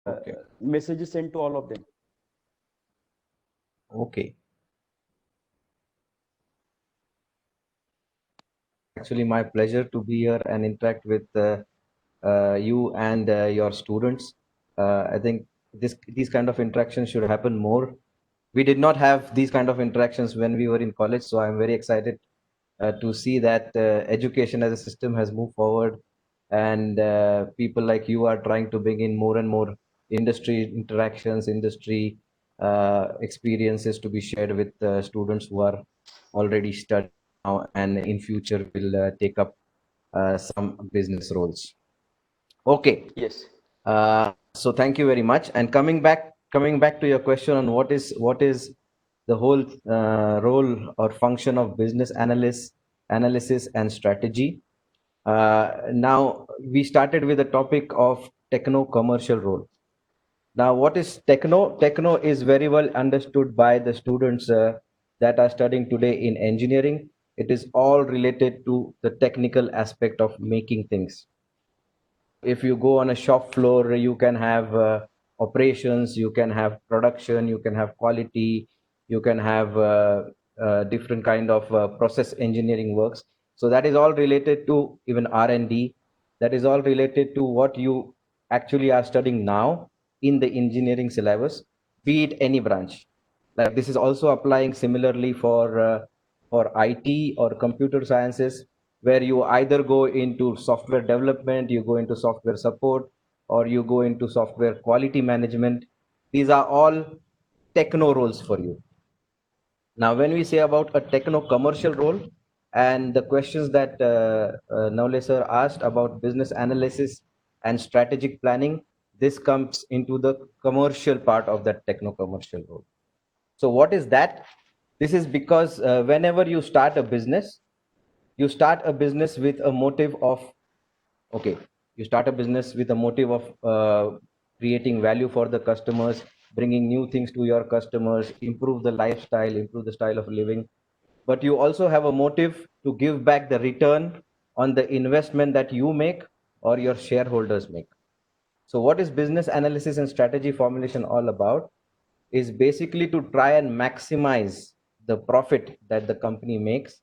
Okay. messages sent to all of them. Okay. Actually, my pleasure to be here and interact with you and your students. I think these kind of interactions should happen more. We did not have these kind of interactions when we were in college, so I'm very excited to see that education as a system has moved forward, and people like you are trying to bring in more and more industry interactions, industry experiences to be shared with students who are already studying now and in future will take up some business roles. Okay. Yes. So thank you very much. And coming back to your question on what is the whole role or function of business analysis and strategy. Now we started with the topic of techno commercial role. Now, what is techno? Techno is very well understood by the students that are studying today in engineering. It is all related to the technical aspect of making things. If you go on a shop floor, you can have operations, you can have production, you can have quality, you can have different kind of process engineering works. So that is all related to even R&D. That is all related to what you actually are studying now in the engineering syllabus, be it any branch. Like this is also applying similarly for IT or computer sciences, where you either go into software development, you go into software support, or you go into software quality management. These are all techno roles for you. Now, when we say about a techno commercial role, and the questions that Naule sir asked about business analysis and strategic planning, this comes into the commercial part of that techno commercial role. So, what is that? This is because whenever you start a business with a motive of, okay, you start a business with a motive of creating value for the customers, bringing new things to your customers, improve the lifestyle, improve the style of living. But you also have a motive to give back the return on the investment that you make or your shareholders make. So, what is business analysis and strategy formulation all about? Is basically to try and maximize the profit that the company makes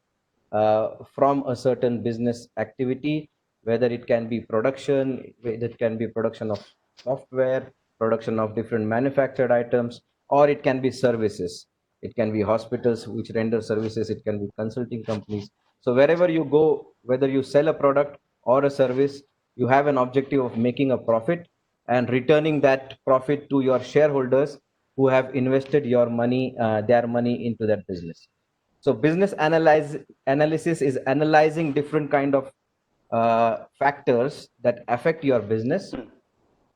from a certain business activity, whether it can be production, whether it can be production of software, production of different manufactured items, or it can be services. It can be hospitals which render services, it can be consulting companies. So wherever you go, whether you sell a product or a service, you have an objective of making a profit and returning that profit to your shareholders who have invested your money, their money into that business. So business analysis is analyzing different kind of factors that affect your business, Hmm.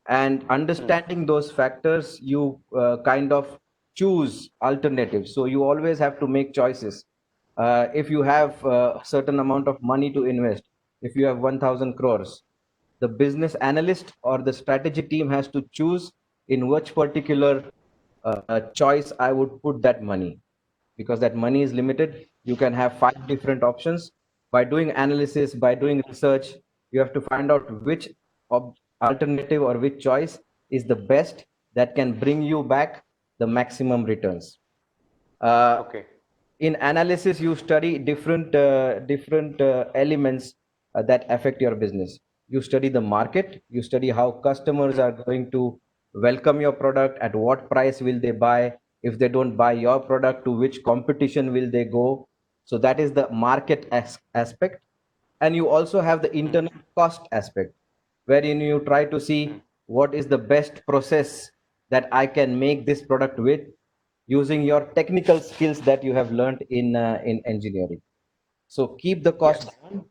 and understanding those factors, you kind of choose alternatives. So you always have to make choices. If you have a certain amount of money to invest, if you have 1000 crores, the business analyst or the strategy team has to choose in which particular choice I would put that money, because that money is limited. You can have 5 different options. By doing analysis, by doing research, you have to find out which alternative or which choice is the best that can bring you back the maximum returns. uh, Okay. in analysis, you study different elements that affect your business. You study the market, you study how customers are going to welcome your product, at what price will they buy, if they don't buy your product, to which competition will they go. So that is the market aspect. And you also have the Hmm. internal cost aspect, wherein you try to Hmm. see what is the best process that I can make this product with, using your technical skills that you have learned in engineering. So keep the cost Yes. down,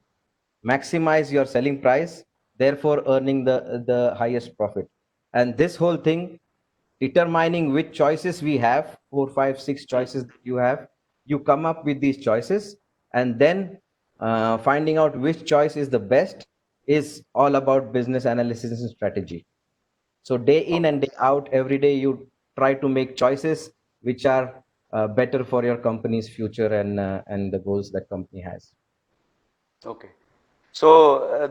maximize your selling price, therefore earning the highest profit. And this whole thing, determining which choices we have, 4 5 6 Hmm. choices that you have, you come up with these choices, and then finding out which choice is the best is all about business analysis and strategy. So day in Okay. and day out, every day you try to make choices which are better for your company's future and the goals that company has. Okay. So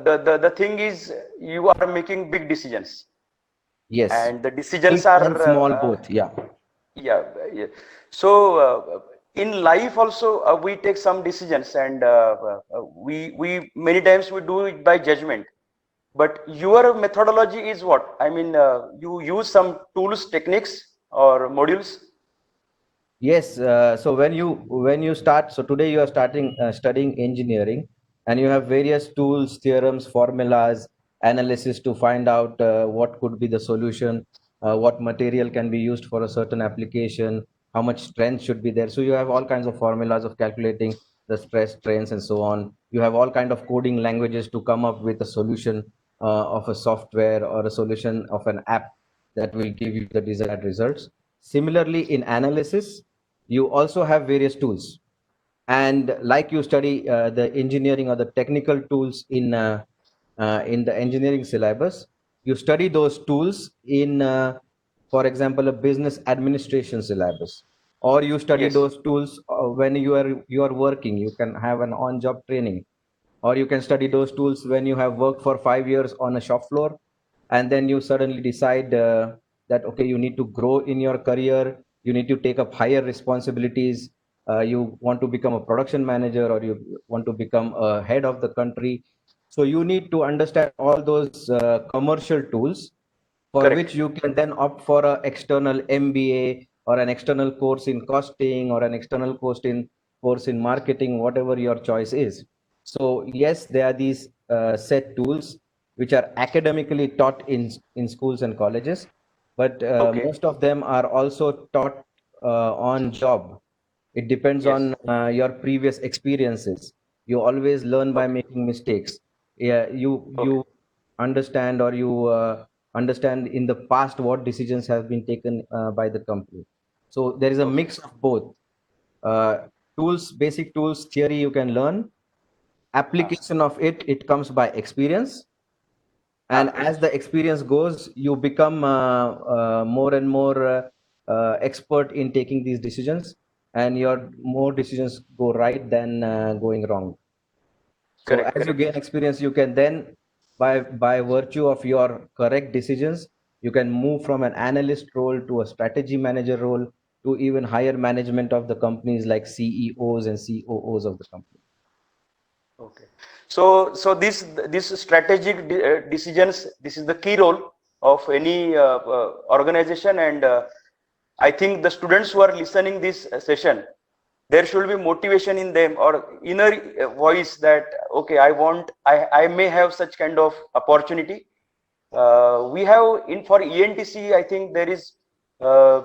the thing is, you are making big decisions. Yes, and the decisions big are and small both. Yeah. yeah, yeah. So in life also we take some decisions, and we many times we do it by judgment. But your methodology is what? I mean, you use some tools, techniques, or modules? Yes, so when you start, so today you are starting studying engineering, and you have various tools, theorems, formulas, analysis to find out what could be the solution, what material can be used for a certain application, how much strength should be there. So you have all kinds of formulas of calculating the stress, strains, and so on. You have all kind of coding languages to come up with a solution of a software or a solution of an app that will give you the desired results. Similarly, in analysis, you also have various tools, and like you study the engineering or the technical tools in the engineering syllabus, you study those tools in for example, a business administration syllabus, or you study Yes. those tools when you are working. You can have an on job training, or you can study those tools when you have worked for 5 years on a shop floor, and then you suddenly decide that okay, you need to grow in your career, you need to take up higher responsibilities, you want to become a production manager, or you want to become a head of the country. So you need to understand all those commercial tools, for which Correct. you can then opt for an external MBA or an external course in costing or an external course in marketing, whatever your choice is. So yes, there are these set tools which are academically taught in schools and colleges, but Okay. most of them are also taught on job. It depends Yes. on your previous experiences. You always learn by Okay. making mistakes. Yeah, Okay. you understand, or you understand in the past what decisions have been taken by the company. So there is a Okay. mix of both. Uh, Tools, basic tools, theory you can learn. Ah. Application of it comes by experience, and Ah. as the experience goes, you become more and more expert in taking these decisions, and your more decisions go right than going wrong. So Correct. as you Correct. gain experience, you can then, by virtue of your correct decisions, you can move from an analyst role to a strategy manager role, to even higher management of the companies, like CEOs and COOs of the company. Okay. So this strategic decisions, this is the key role of any organization, and I think the students who are listening this session, there should be motivation in them, or inner voice that okay, I may have such kind of opportunity. We have in for ENTC, I think there is uh,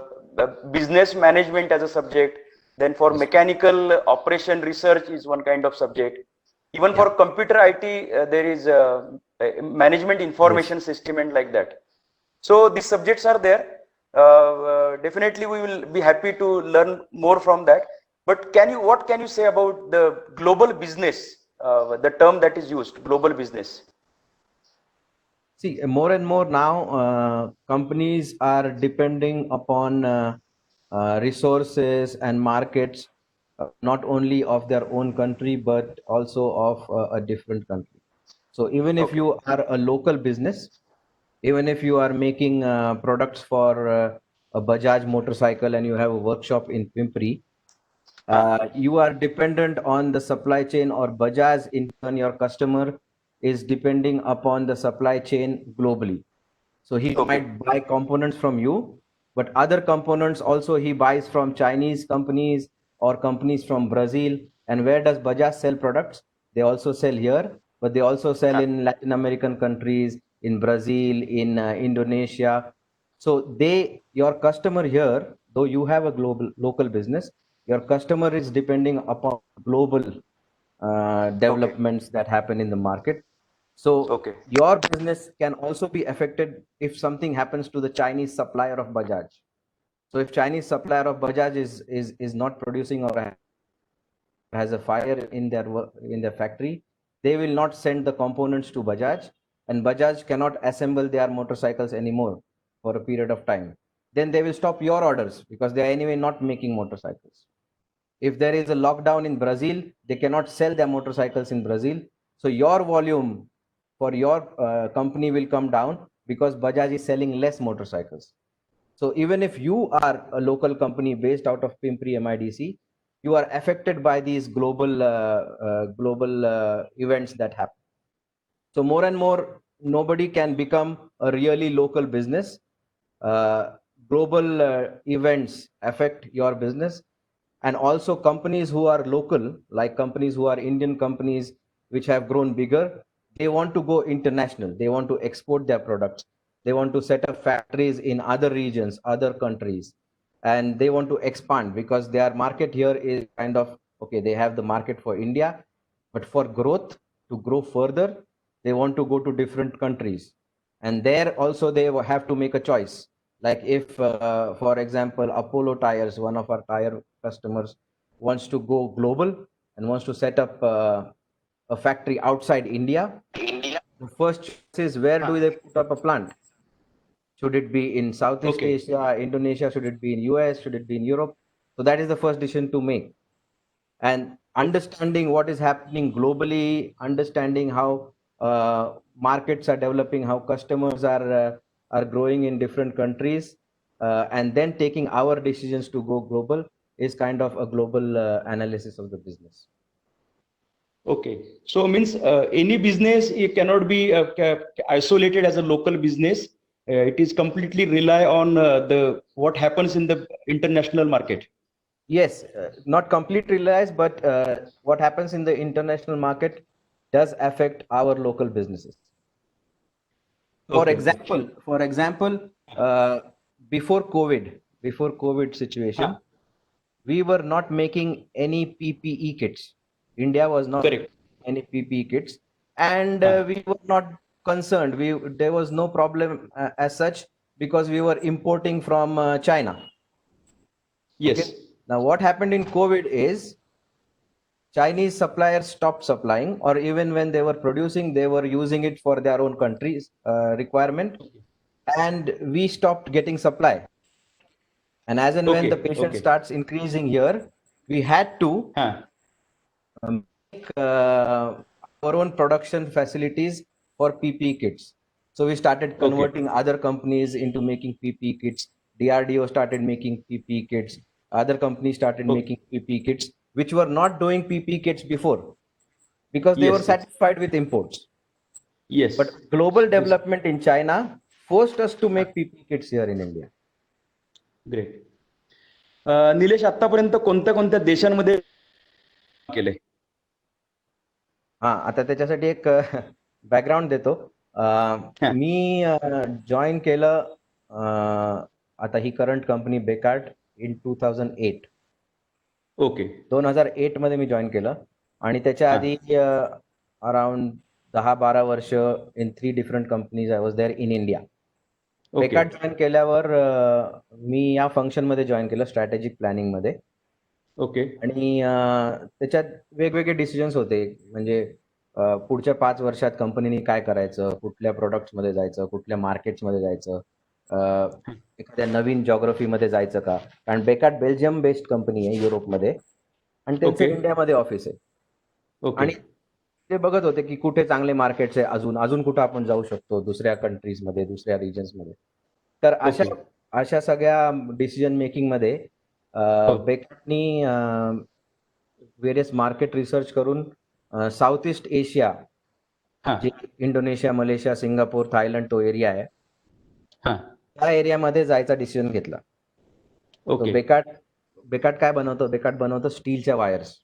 business management as a subject. Then for Yes. mechanical operation research is one kind of subject. Even Yeah. for computer IT, there is management Yes. information system and like that. So these subjects are there. Definitely, we will be happy to learn more from that. But what can you say about the global business? The term that is used, global business. See, more and more now, companies are depending upon resources and markets, not only of their own country, but also of a different country. So even if Okay. you are a local business, even if you are making products for a Bajaj motorcycle, and you have a workshop in Pimpri, Ah, you are dependent on the supply chain, or Bajaj in turn, your customer, is depending upon the supply chain globally. So he okay. might buy components from you, but other components also he buys from Chinese companies or companies from Brazil. And where does Bajaj sell products? They also sell here, but they also sell Ah, in Latin American countries, in Brazil, in Indonesia. So your customer here, though you have a global local business, your customer is depending upon global okay. developments that happen in the market. So Okay. your business can also be affected if something happens to the Chinese supplier of Bajaj. So if Chinese supplier of Bajaj is not producing, or has a fire in their factory, they will not send the components to Bajaj, and Bajaj cannot assemble their motorcycles anymore for a period of time. Then they will stop your orders, because they are anyway not making motorcycles. If there is a lockdown in Brazil, they cannot sell their motorcycles in Brazil. So your volume for your company will come down, because Bajaj is selling less motorcycles. So even if you are a local company based out of Pimpri MIDC, you are affected by these global events that happen. So more and more, nobody can become a really local business. Uh, Global events affect your business, and also companies who are local, like companies who are Indian companies which have grown bigger, they want to go international. They want to export their products. They want to set up factories in other regions, other countries, and they want to expand because their market here is kind of okay. They have the market for India, but for growth, to grow further, they want to go to different countries, and there also they have to make a choice. Like if for example, Apollo Tires, one of our tire customers, wants to go global and wants to set up a factory outside India, the first choice is, where do they put up a plant? Should it be in Southeast Okay. Asia, Indonesia? Should it be in US? Should it be in Europe? So that is the first decision to make. And understanding what is happening globally, understanding how markets are developing, how customers are growing in different countries, and then taking our decisions to go global is kind of a global analysis of the business. Okay. So means any business, it cannot be isolated as a local business. It is completely rely on the what happens in the international market. Yes, not completely realized, but what happens in the international market does affect our local businesses. For Okay. Okay. example, uh, before COVID Huh. situation, we were not making any PPE kits. India was not Correct. any PPE kits, and Huh. we were not concerned. There was no problem as such because we were importing from China. Okay. Yes. Now, what happened in COVID is Chinese suppliers stopped supplying, or even when they were producing, they were using it for their own country's requirement, and we stopped getting supply. And as and when the Okay. patient Okay. starts increasing here, we had to Huh. make our own production facilities for PPE kits. So we started Okay. converting other companies into making PPE kits. DRDO started making PPE kits. Other companies started Okay. making PPE kits, which were not doing PPE kits before because they were Yes. Yes. satisfied with imports. Yes. But global Means development in China forced us to make PPE kits here in India. Great. Nilesh, आतापर्यंत कोणत्या कोणत्या देशांमध्ये केलंय? हा, आता त्याच्यासाठी एक background देतो. हां. मी जॉईन केलं आता ही करंट कंपनी बेकार्ट इन 2008. ओके. 2008 मध्ये मी जॉईन केलं आणि त्याच्या हां. आधी अराउंड 10-12 वर्ष in 3 different companies I was there in India. Okay. Bekaert join केल्यावर मी या फंक्शन मध्ये जॉईन केलं, स्ट्रॅटेजिक प्लॅनिंग मध्ये. ओके. आणि त्याच्यात वेगवेगळे डिसिजन्स होते, म्हणजे पुढच्या 5 वर्षात कंपनीने काय करायचं, कुठल्या प्रोडक्ट्स मध्ये जायचं, कुठल्या मार्केट्स मध्ये जायचं, एखाद्या नवीन जॉग्रफीमध्ये जायचं का. कारण बेकार्ट बेल्जियम बेस्ड कंपनी आहे युरोपमध्ये, आणि त्यांचं ओके. इंडियामध्ये ऑफिस आहे. ओके. आणि ते बघत होते की कुठे चांगले मार्केट्स आहे, अजून कुठे आपण जाऊ शकतो दुसऱ्या कंट्रीजमध्ये, दुसऱ्या रिजन्समध्ये. तर अशा ओके. अशा सगळ्या डिसिजन मेकिंग मध्ये हो. बेकार्टनी व्हेरियस मार्केट रिसर्च करून साऊथ ईस्ट एशिया, हां. जे इंडोनेशिया, मलेशिया, सिंगापूर, थायलंड तो एरिया आहे, हां. त्या एरियामध्ये जायचा डिसिजन घेतला. तो ओके. बेकार्ट काय बनवतो, बेकार्ट बनवतो स्टीलच्या वायर्स.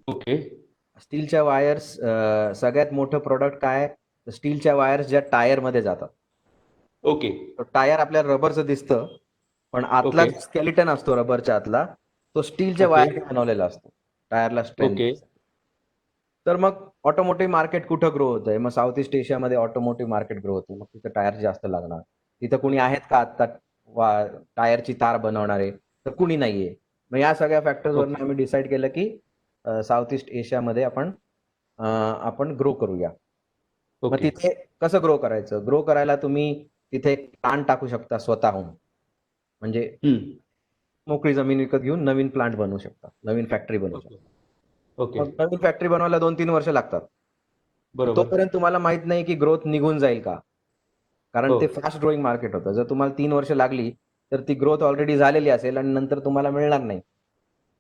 ओके. स्टीलच्या वायर्स सगळ्यात मोठं प्रोडक्ट काय, स्टीलच्या वायर्स ज्या टायर मध्ये जातात. ओके. टायर आपल्याला रबरचं दिसतं, पण आतला ओके. जो स्केलेटन असतो रबरच्या आतला, तो स्टीलच्या ओके. वायरने बनवलेला असतो टायरला स्ट्रेंथ. ओके. तर मग ऑटोमोटिव्ह मार्केट कुठं ग्रो होतंय, मग साऊथ ईस्ट एशियामध्ये ऑटोमोटिव्ह मार्केट ग्रो होतं, मग तिथं टायर जास्त लागणार. तिथं कुणी आहेत का आता टायरची तार बनवणारे, तर कुणी नाहीये. मग या सगळ्या फॅक्टर्सवरून ओके. आम्ही डिसाईड केलं की साऊथ ईस्ट एशियामध्ये आपण ग्रो करूया. मग ओके. तिथे कसं ग्रो करायचं, ग्रो करायला तुम्ही तिथे एक प्लांट टाकू शकता स्वतःहून, म्हणजे हं. मोकळी जमीन विकत घेऊन नवीन प्लांट बनवू शकता, नवीन फॅक्टरी बनवू शकता. ओके. ओके. मग नवीन फॅक्टरी बनवायला 2-3 वर्ष लागतात. बरोबर. तोपर्यंत तुम्हाला माहित नाही की ग्रोथ निघून जाईल का. कारण हो. ते फास्ट ग्रोईंग मार्केट होतं. जर तुम्हाला 3 वर्ष लागली तर ती ग्रोथ ऑलरेडी झालेली असेल आणि नंतर तुम्हाला मिळणार नाही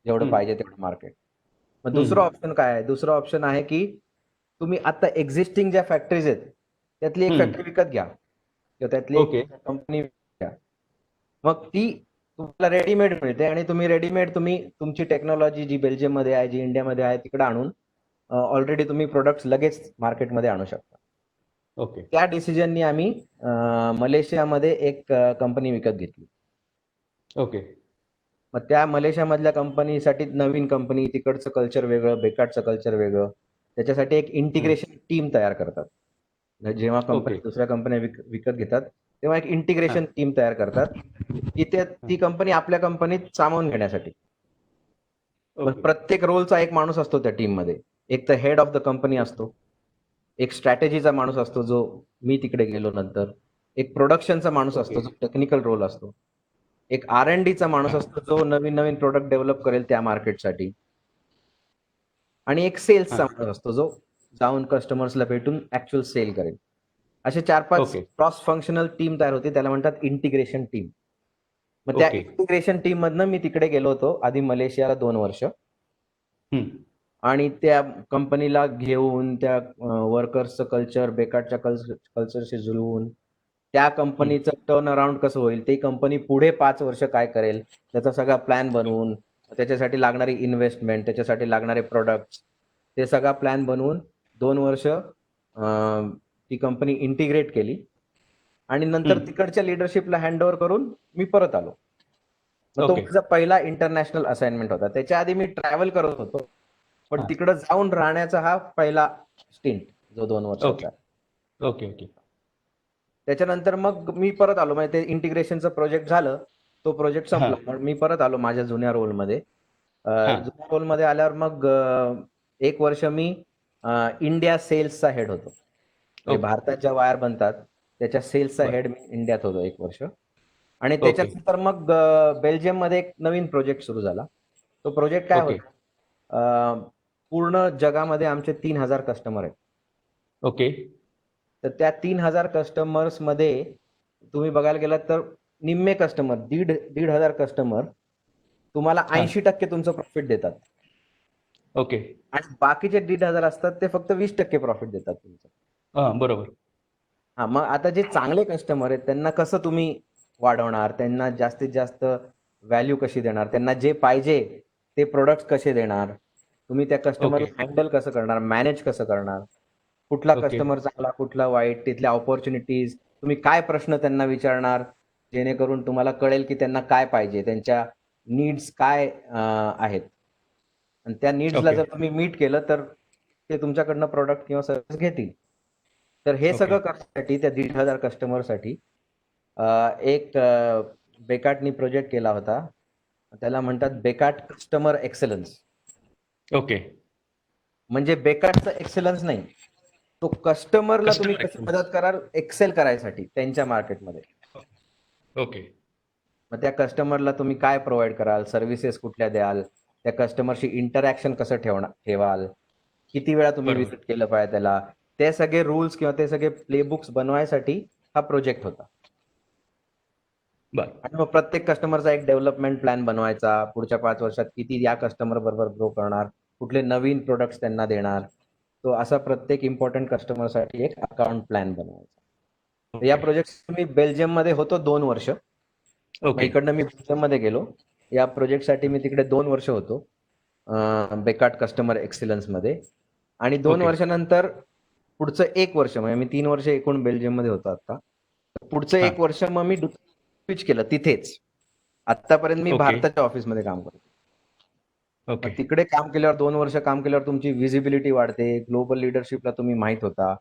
जेवढं हम्म. पाहिजे तेवढं मार्केट. मग दुसरं हम्म. ऑप्शन काय आहे? दुसरं ऑप्शन आहे की तुम्ही आता एक्झिस्टिंग ज्या फॅक्टरीज आहेत त्यातली एक हम्म. फॅक्टरी विकत घ्या किंवा त्यातली एक ओके. कंपनी घ्या. मग ती तुम्हाला रेडीमेड मिळते आणि तुम्ही रेडीमेड तुम्ही तुमची टेक्नॉलॉजी जी बेल्जियममध्ये आहे, जी इंडियामध्ये आहे तिकडे आणून ऑलरेडी तुम्ही प्रोडक्ट्स लगेच मार्केटमध्ये आणू शकता. ओके. त्या डिसिजननी आम्ही मलेशियामध्ये एक कंपनी विकत घेतली. ओके. मग त्या मलेशियामधल्या कंपनीसाठी नवीन कंपनी, तिकडचं कल्चर वेगळं, बेकाटचं कल्चर वेगळं. त्याच्यासाठी एक हम्म. इंटिग्रेशन टीम तयार करतात. जेव्हा कंपनी ओके. दुसऱ्या कंपन्या विकत घेतात, तेव्हा एक हा. इंटिग्रेशन टीम तयार करतात, की ती कंपनी आपल्या कंपनीत सामावून घेण्यासाठी. मग ओके. प्रत्येक रोलचा एक माणूस असतो त्या टीममध्ये. एक तर हेड ऑफ द कंपनी असतो. एक स्ट्रॅटेजीचा माणूस असतो, जो मी तिकडे गेलो नंतर. एक प्रोडक्शनचा माणूस ओके. असतो, जो टेक्निकल रोल असतो. एक R&Dचा माणूस हा. असतो, जो नवीन-नवीन प्रॉडक्ट डेव्हलप करेल त्या मार्केटसाठी. आणि एक हा. सेल्सचा माणूस असतो, जो जाऊन कस्टमर्सला भेटून ॲक्चुअल सेल करेल. असे 4-5 ओके. क्रॉस फंक्शनल टीम तयार होते. त्याला म्हणतात इंटिग्रेशन टीम. मग त्या ओके. इंटिग्रेशन टीममधनं मी तिकडे गेलो होतो आधी मलेशियाला 2 वर्ष. हम्म. आणि त्या कंपनीला घेऊन त्या वर्कर्सचं कल्चर, बेकाटच्या कल्चरशी जुळवून त्या हम्म. कंपनीचं टर्न अराउंड कसं होईल, ती कंपनी पुढे 5 वर्ष काय करेल, त्याचा सगळा प्लॅन बनवून, त्याच्यासाठी लागणारी इन्व्हेस्टमेंट, त्याच्यासाठी लागणारे प्रॉडक्ट्स, ते सगळा प्लॅन बनवून 2 वर्ष ती कंपनी इंटिग्रेट केली आणि नंतर हम्म. तिकडच्या लीडरशिपला हँडओव्हर करून मी परत आलो. मग तो ओके. माझा पहिला इंटरनॅशनल असाइनमेंट होता. त्याच्या आधी मी ट्रॅव्हल करत होतो. पण हा. तिकडे जाऊन राहण्याचा हा पहिला स्टिंट जो 2 ओके. वर्षाचा. ओके. ओके. त्याच्यानंतर मग मी परत आलो. म्हणजे ते इंटिग्रेशनचं प्रोजेक्ट झालं. तो प्रोजेक्ट हा. संपला. मग मी परत आलो माझ्या जुन्या रोलमध्ये. हा. जुन्या रोलमध्ये आल्यावर मग 1 वर्ष मी इंडिया सेल्सचा हेड होतो. म्हणजे ओके. भारतात ज्या वायर बनतात, त्याच्या सेल्सचा बर. हेड मी इंडियात होतो 1 वर्ष. आणि ओके. त्याच्यानंतर मग बेल्जियममध्ये एक नवीन प्रोजेक्ट सुरू झाला. तो प्रोजेक्ट काय ओके. होता? पूर्ण जगामध्ये आमचे 3,000 कस्टमर आहेत. ओके. तर त्या 3,000 कस्टमर्समध्ये तुम्ही बघायला गेलात तर निम्मे कस्टमर, 1,500 कस्टमर तुम्हाला हा. 80% तुमचं प्रॉफिट देतात. ओके. आणि बाकीचे 1,500 असतात ते फक्त 20% प्रॉफिट देतात तुमचं. हा. बरोबर. हां, मग आता जे चांगले कस्टमर आहेत त्यांना कसं तुम्ही वाढवणार? त्यांना जास्तीत जास्त व्हॅल्यू कशी देणार? त्यांना जे पाहिजे ते प्रॉडक्ट्स कसे देणार? तुम्ही त्या ओके. कस्टमरला हँडल कसं करणार? मॅनेज कसं करणार? कुठला ओके. कस्टमर चांगला, कुठला वाईट, तिथल्या अपॉर्च्युनिटीज, तुम्ही काय प्रश्न त्यांना विचारणार, जेणेकरून तुम्हाला कळेल की त्यांना काय पाहिजे, त्यांच्या नीड्स काय आहेत. आणि त्या नीड्सला ओके. जर तुम्ही मीट केलं तर ते तुमच्याकडनं प्रॉडक्ट किंवा सर्व्हिस घेतील. तर हे ओके. सगळं करण्यासाठी त्या 1,500 कस्टमरसाठी एक बेकाटनी प्रोजेक्ट केला होता. त्याला म्हणतात बेकाट कस्टमर एक्सलन्स. ओके. म्हणजे बेकाटचं एक्सलन्स नाही. तो कस्टमरला तुम्ही कस्टमर कशी एक्सपिरियन्स. मदत कराल एक्सेल करायसाठी त्यांच्या मार्केटमध्ये. ओके. मग त्या कस्टमरला तुम्ही काय प्रोव्हाईड कराल, सर्व्हिसेस कुठल्या द्याल, त्या कस्टमरशी इंटरॅक्शन कसं ठेवाल, किती वेळा तुम्ही बरोबर. व्हिजिट केलं पाहिजे त्याला. ते सगळे रूल्स किंवा ते सगळे प्लेबुक्स बनवायसाठी हा प्रोजेक्ट होता. बर. आणि मग प्रत्येक कस्टमरचा एक डेव्हलपमेंट प्लॅन बनवायचा. पुढच्या 5 वर्षात किती या कस्टमर बरोबर ग्रो करणार, कुठले नवीन प्रॉडक्ट्स त्यांना देणार. तो असा प्रत्येक इम्पोर्टंट कस्टमरसाठी एक अकाउंट प्लॅन बनवायचा. तर या ओके. प्रोजेक्ट मी बेल्जियममध्ये होतो 2 वर्ष. मग ओके. इकडनं मी बेल्जियममध्ये गेलो. या प्रोजेक्टसाठी मी तिकडे 2 वर्ष होतो. बेकाट कस्टमर एक्सलन्समध्ये. आणि 2 ओके. वर्षानंतर पुढचं 1 वर्ष म्हणजे मी 3 वर्ष एकूण बेल्जियममध्ये होतो आता. पुढचं हा. 1 वर्ष मग मी स्विच केलं तिथेच. आत्तापर्यंत मी ओके. भारताच्या ऑफिसमध्ये काम करतो. ओके. मग तिकडे काम केल्यावर 2 वर्ष काम केल्यावर तुमची व्हिजिबिलिटी वाढते. ग्लोबल लीडरशिपला तुम्ही माहीत होता.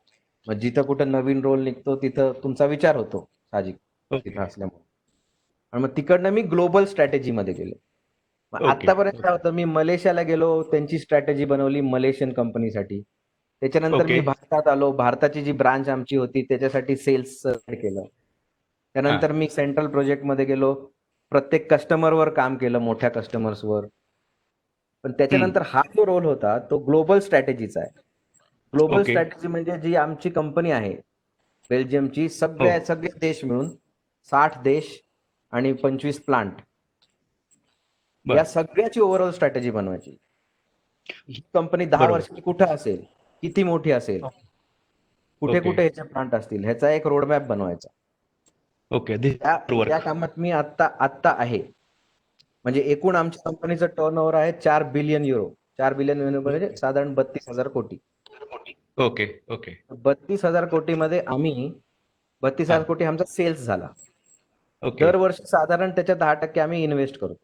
मग जिथं कुठं नवीन रोल निघतो तिथं तुमचा विचार होतो साहजिक तिथं ओके. असल्यामुळे. आणि मग तिकडनं मी ग्लोबल स्ट्रॅटेजीमध्ये गेलो. मग ओके. आत्तापर्यंत काय होतं, मी मलेशियाला गेलो, त्यांची स्ट्रॅटेजी बनवली मलेशियन कंपनीसाठी. त्याच्यानंतर ओके. मी भारतात आलो. भारताची जी ब्रांच आमची होती त्याच्यासाठी सेल्सचं केलं. हा. त्यानंतर मी सेंट्रल प्रोजेक्टमध्ये गेलो. प्रत्येक कस्टमरवर काम केलं, मोठ्या कस्टमर्सवर. पण त्याच्यानंतर हम्म. हा जो रोल होता तो ग्लोबल स्ट्रॅटेजीचा आहे. Global okay. स्ट्रॅटेजी म्हणजे जी आमची कंपनी आहे, बेल्जियमची हो सगळे देश मिळून 60 देश आणि 25 प्लांट बर या सगळ्याची ओव्हरऑल स्ट्रॅटेजी बनवायची. ही कंपनी 10 बरोबर वर्षांनी कुठे असेल, किती मोठी असेल, कुठे ओके कुठे ह्याचे प्लांट असतील, ह्याचा एक रोडमॅप बनवायचा. ओके दिस त्या त्या वर्क कामात मी आत्ता आहे. म्हणजे एकूण आमच्या कंपनीचं टर्नओव्हर आहे 4 बिलियन युरो. 4 बिलियन युरो म्हणजे साधारण 32,000 कोटी. ओके ओके 32,000 कोटीमध्ये आम्ही 32,000 हा कोटी आमचा सेल्स झाला. ओके दरवर्षी साधारण त्याच्या 10% आम्ही इन्व्हेस्ट करतो.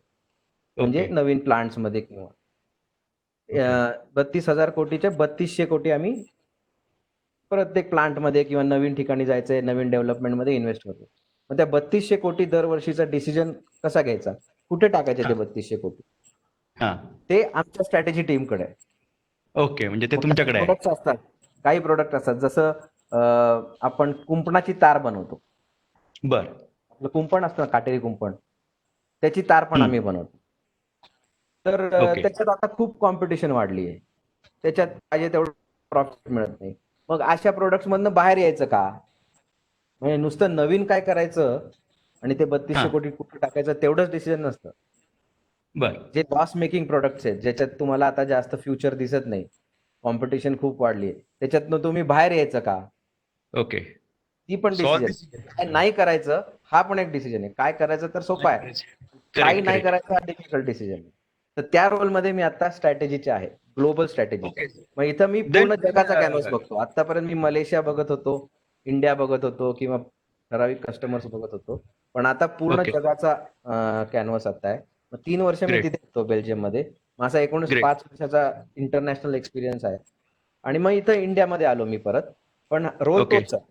म्हणजे ओके नवीन प्लांट्समध्ये किंवा ओके 32,000 कोटीचे 3200 कोटी आम्ही प्रत्येक प्लांटमध्ये किंवा नवीन ठिकाणी जायचंय, नवीन डेव्हलपमेंटमध्ये इन्व्हेस्ट करतो. मग त्या 3200 कोटी दरवर्षीचा डिसिजन कसा घ्यायचा? कुठे टाकायचे ते हा 3200 कोटी? हा ते आमच्या स्ट्रॅटेजी टीमकडे आहे. ओके म्हणजे ते मग काही तुमच्याकडे आहे प्रोडक्ट्स असतात. काही प्रोडक्ट असतात जसं आपण कुंपणाची तार बनवतो. बर आपलं कुंपण असतं ना, काटेरी कुंपण. त्याची तार पण आम्ही बनवतो. तर ओके त्याच्यात आता खूप कॉम्पिटिशन वाढली आहे. त्याच्यात पाहिजे तेवढं प्रॉफिट मिळत नाही. मग अशा प्रोडक्ट्स मधनं बाहेर यायचं का? म्हणजे नुसतं नवीन काय करायचं आणि ते 3200 हा कोटी कुठे टाकायचं तेवढंच डिसिजन नसतं. बर जे लॉस मेकिंग प्रोडक्ट्स आहेत, ज्याच्यात तुम्हाला आता जास्त फ्युचर दिसत नाही, कॉम्पिटिशन खूप वाढली आहे, त्याच्यातनं तुम्ही बाहेर यायचं का? ओके ती पण सो ऑल डिसिजन. दिस काय नाही करायचं हा पण एक डिसिजन आहे. काय करायचं तर सोपं आहे. काही करेक्ट नाही करेक्ट करायचं हा डिफिकल्ट डिसिजन आहे. तर त्या रोलमध्ये मी आता स्ट्रॅटेजीचे आहे, ग्लोबल स्ट्रॅटेजीचा. ओके मग इथं मी देन पूर्ण जगाचा कॅनव्हास बघतो. आतापर्यंत मी मलेशिया बघत होतो, इंडिया बघत होतो किंवा ठराविक कस्टमर्स बघत होतो. पण आता पूर्ण ओके जगाचा कॅनव्हास आता आहे. मग 3 वर्ष मी ग्रेट तिथे होतो बेल्जियममध्ये. माझा एकूणच ग्रेट 5 वर्षाचा इंटरनॅशनल एक्सपिरियन्स आहे. आणि मग इथं इंडियामध्ये आलो मी परत. पण रोल ओके तोच आहे.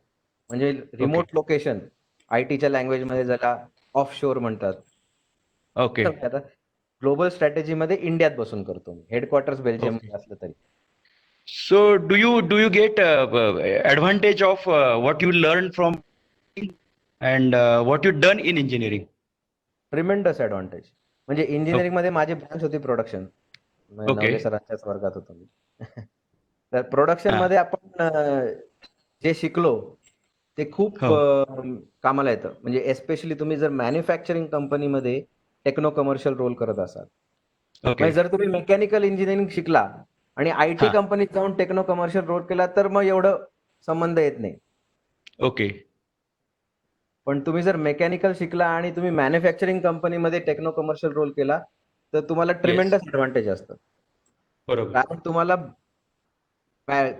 म्हणजे ओके रिमोट लोकेशन, आयटीच्या लँग्वेजमध्ये ज्याला ऑफशोर म्हणतात. ओके आता ग्लोबल स्ट्रॅटेजीमध्ये इंडियात बसून करतो मी. हेडक्वार्टर्स ओके बेल्जियममध्ये असलं तरी. So do you get advantage of what you learned from and what you done in engineering? Tremendous advantage. म्हणजे Okay. इंजिनिअरिंगमध्ये माझी ब्रांच होती प्रोडक्शन. Okay. नवले सरांच्याच वर्गात होतो मी. तर हा. प्रोडक्शनमध्ये आपण जे शिकलो ते खूप हो. कामाला येतं. म्हणजे एस्पेशली तुम्ही जर मॅन्युफॅक्चरिंग कंपनीमध्ये टेक्नो कमर्शियल रोल करत असाल. Okay. म्हणजे जर तुम्ही मेकॅनिकल इंजिनिअरिंग शिकला आणि आयटी हा. कंपनीत जाऊन टेक्नो कमर्शियल रोल केला तर मग एवढं संबंध येत नाही. Okay. पण तुम्ही जर मेकॅनिकल शिकला आणि तुम्ही मॅन्युफॅक्चरिंग कंपनीमध्ये टेक्नो कमर्शियल रोल केला तर तुम्हाला Yes. ट्रिमेंडस ॲडव्हान्टेज असतं. बरोबर. कारण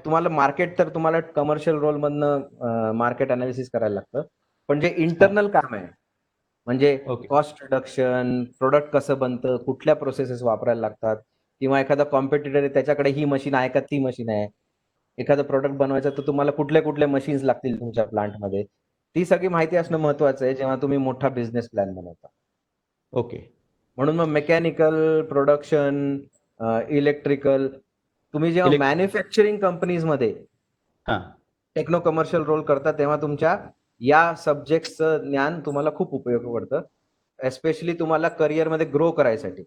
तुम्हाला मार्केट तर तुम्हाला कमर्शियल रोलमधनं मार्केट अनालिसिस करायला लागतं. पण जे हा. इंटरनल काम आहे, म्हणजे Okay. कॉस्ट रिडक्शन, प्रोडक्ट कसं बनतं, कुठल्या प्रोसेसेस वापरायला लागतात किंवा एखादा कॉम्पिटिटर आहे त्याच्याकडे ही मशीन आहे का ती मशीन आहे. एखादं प्रॉडक्ट बनवायचं तर तुम्हाला कुठले मशीन्स लागतील तुमच्या प्लांटमध्ये. ती सगळी माहिती असणं महत्त्वाचं आहे जेव्हा तुम्ही मोठा बिझनेस प्लॅन बनवता. Okay. म्हणून मग मेकॅनिकल, प्रोडक्शन, इलेक्ट्रिकल तुम्ही जेव्हा Elect मॅन्युफॅक्चरिंग कंपनीजमध्ये हा. टेक्नो कमर्शियल रोल करता तेव्हा तुमच्या या सब्जेक्ट्सचं ज्ञान तुम्हाला खूप उपयोगी पडतं. एस्पेशली तुम्हाला करिअरमध्ये ग्रो करायसाठी.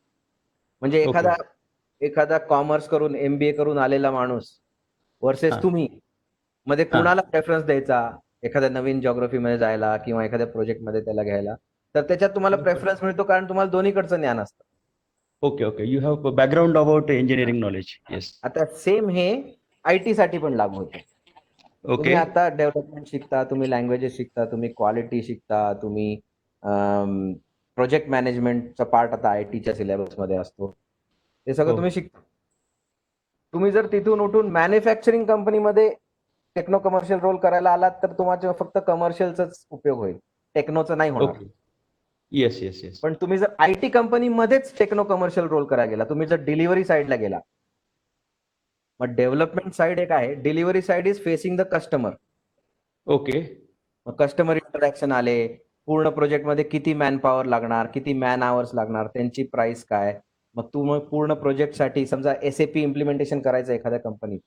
म्हणजे Okay. एखादा कॉमर्स करून एमबीए करून आलेला माणूस हा. व्हर्सेस तुम्ही मध्ये हा. कुणाला प्रेफरन्स द्यायचा एखाद्या नवीन जिओग्राफीमध्ये जायला किंवा एखाद्या प्रोजेक्टमध्ये त्याला घ्यायला. तर त्याच्यात तुम्हाला प्रेफरन्स मिळतो कारण तुम्हाला दोन्हीकडचं ज्ञान असतं. Okay. Okay. You have a background about engineering knowledge. Yes. आता सेम हे आयटी साठी पण लागू होतं. तुम्ही Okay. आता डेव्हलपमेंट शिकता, तुम्ही लँग्वेजेस शिकता, तुम्ही क्वालिटी शिकता, तुम्ही प्रोजेक्ट मॅनेजमेंटचा पार्ट आता आयटीच्या सिलेबसमध्ये असतो. ते सगळं Oh. तुम्ही शिकता. तुम्ही जर तिथून उठून मॅन्युफॅक्चरिंग कंपनीमध्ये टेक्नो कमर्शियल रोल करायला आलात तर तुम्हाला फक्त कमर्शियलचाच उपयोग होईल. टेक्नोचा नाही होणार. Okay. Yes. Yes. Yes. पण तुम्ही जर आयटी कंपनीमध्येच टेक्नो कमर्शियल रोल करायला गेला, तुम्ही जर डिलिव्हरी साइडला गेला, मग डेव्हलपमेंट साइड एक आहे, delivery side is facing the customer. Okay. मग कस्टमर इंटरॅक्शन आले, पूर्ण प्रोजेक्टमध्ये किती मॅन पॉवर लागणार, किती मॅन आवर्स लागणार, त्यांची प्राइस काय. मग पूर्ण प्रोजेक्टसाठी समजा एसएपी इम्प्लिमेंटेशन करायचं एखाद्या कंपनीत,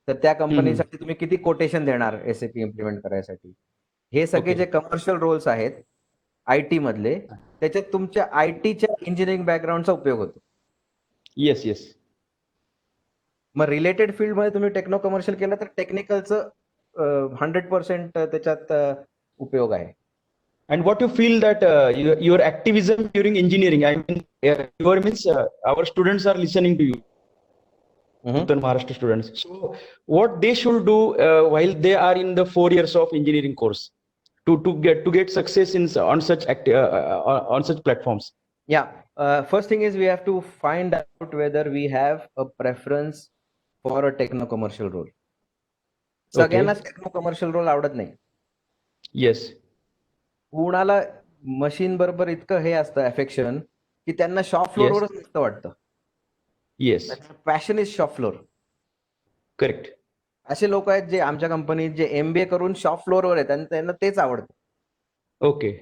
तर त्या हम्म. कंपनीसाठी तुम्ही किती कोटेशन देणार एसएपी इम्प्लिमेंट करायसाठी. हे सगळे Okay. जे कमर्शियल रोल्स आहेत आयटी मधले, त्याच्यात तुमच्या आयटीच्या इंजिनिअरिंग बॅकग्राऊंडचा उपयोग होतो. Yes. Yes. मग रिलेटेड फील्डमध्ये तुम्ही टेक्नो कमर्शियल केलं तर टेक्निकलचं 100% त्याच्यात उपयोग आहे. And what you feel that your activism during engineering, I mean, your means our students are listening to you, Mhm. Uttar Maharashtra students. So what they should do while they are in the 4 years of engineering course to get success in on such on such platforms. Yeah. First thing is we have to find out whether we have a preference for a techno-commercial role. सगळ्यांनाच techno-commercial role आवडत नाही. Yes. कुणाला machine बरोबर इतकं हे असतं affection की त्यांना शॉप फ्लोअरवरच नुसतं वाटतं. Yes. Passion is shop floor. Correct. असे लोक आहेत जे आमच्या कंपनीत जे MBA करून शॉप फ्लोअरवर आहेत आणि त्यांना तेच आवडतं. Okay.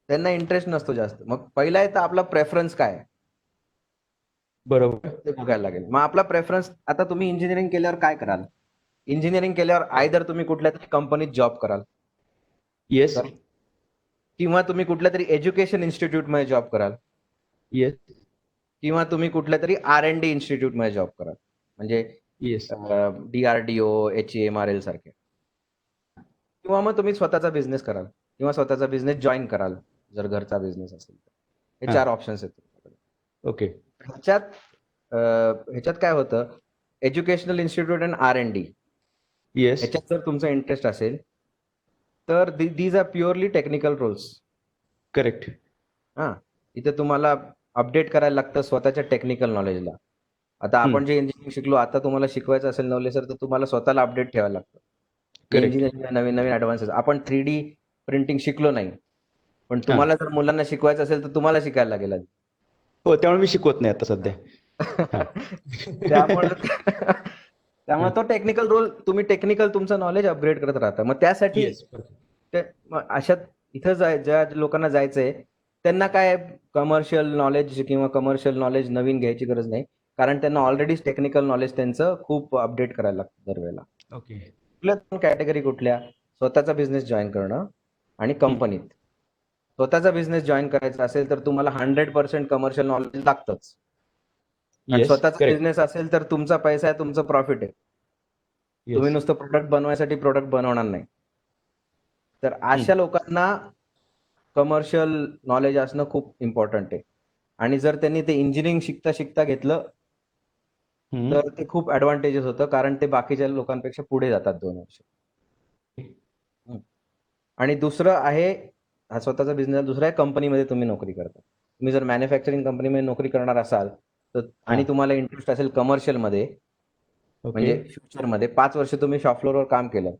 त्यांना इंटरेस्ट नसतो जास्त. मग पहिला आहे तर आपला प्रेफरन्स काय आहे? बरोबर. ते बघायला लागेल. मग आपला प्रेफरन्स, आता तुम्ही इंजिनिअरिंग केल्यावर काय कराल? इंजिनिअरिंग केल्यावर आयदर तुम्ही कुठल्या तरी कंपनीत जॉब कराल Yes. किंवा तुम्ही कुठल्या तरी एज्युकेशन इन्स्टिट्यूटमध्ये जॉब कराल Yes. किंवा तुम्ही कुठल्या तरी R&D इन्स्टिट्यूटमध्ये जॉब कराल. म्हणजे Yes. DRDO, HEMRL सारखे. किंवा मग तुम्ही स्वतःचा बिझनेस कराल किंवा स्वतःचा बिझनेस जॉईन कराल जर घरचा बिझनेस असेल तर. हे 4 ऑप्शन्स आहेत तुमच्याकडे. Okay. ह्याच्यात काय होतं, educational institute and R&D Yes. ह्याच्यात जर तुमचा इंटरेस्ट असेल तर these are purely technical roles. Correct. हां, इथे तुम्हाला अपडेट करायला लागतं स्वतःच्या टेक्निकल नॉलेजला. आता आपण जे इंजिनिअरिंग शिकलो, आता तुम्हाला शिकवायचं असेल नवले सर, तर तुम्हाला स्वतःला अपडेट ठेवायला लागतं. Correct. इंजिनिअरिंगला नवीन नवीन ॲडव्हान्सेस. आपण 3D प्रिंटिंग शिकलो नाही, पण तुम्हाला जर मुलांना शिकवायचं असेल तर तुम्हाला शिकायला लागेल आधी. हो, त्यामुळे मी शिकवत नाही आता सध्या. त्यामुळे तो टेक्निकल रोल, तुम्ही टेक्निकल तुमचं नॉलेज अपग्रेड करत राहता. मग त्यासाठी Yes. अशात इथं ज्या लोकांना जायचंय त्यांना काय कमर्शियल नॉलेज किंवा कमर्शियल नॉलेज नवीन घ्यायची गरज नाही, कारण त्यांना ऑलरेडीच टेक्निकल नॉलेज त्यांचं खूप अपडेट करायला लागतं दरवेळेला. Okay. कुठल्या दोन कॅटेगरी कुठल्या? स्वतःचा बिझनेस जॉईन करणं आणि कंपनीत. स्वतःचा बिझनेस जॉईन करायचा असेल तर तुम्हाला 100% कमर्शियल नॉलेज लागतंच. आणि Yes. स्वतःचा Correct. बिझनेस असेल तर तुमचा पैसा आहे, तुमचं प्रॉफिट आहे. तुम्ही Yes. नुसतं प्रोडक्ट बनवायसाठी प्रोडक्ट बनवणार नाही. तर अशा लोकांना कमर्शियल नॉलेज असणं खूप इम्पॉर्टंट आहे. आणि जर त्यांनी ते इंजिनिअरिंग शिकता शिकता घेतलं तर ते खूप ऍडव्हान्टेजेस होतं, कारण ते बाकीच्या लोकांपेक्षा पुढे जातात 2 वर्ष. आणि दुसरं आहे, हा स्वतःचा बिझनेस. दुसरा आहे कंपनीमध्ये तुम्ही नोकरी करता. तुम्ही जर मॅन्युफॅक्चरिंग कंपनीमध्ये नोकरी करणार असाल तर आणि तुम्हाला इंटरेस्ट असेल कमर्शियलमध्ये, म्हणजे Okay. फ्युचरमध्ये 5 वर्ष तुम्ही शॉप फ्लोअरवर काम केलं,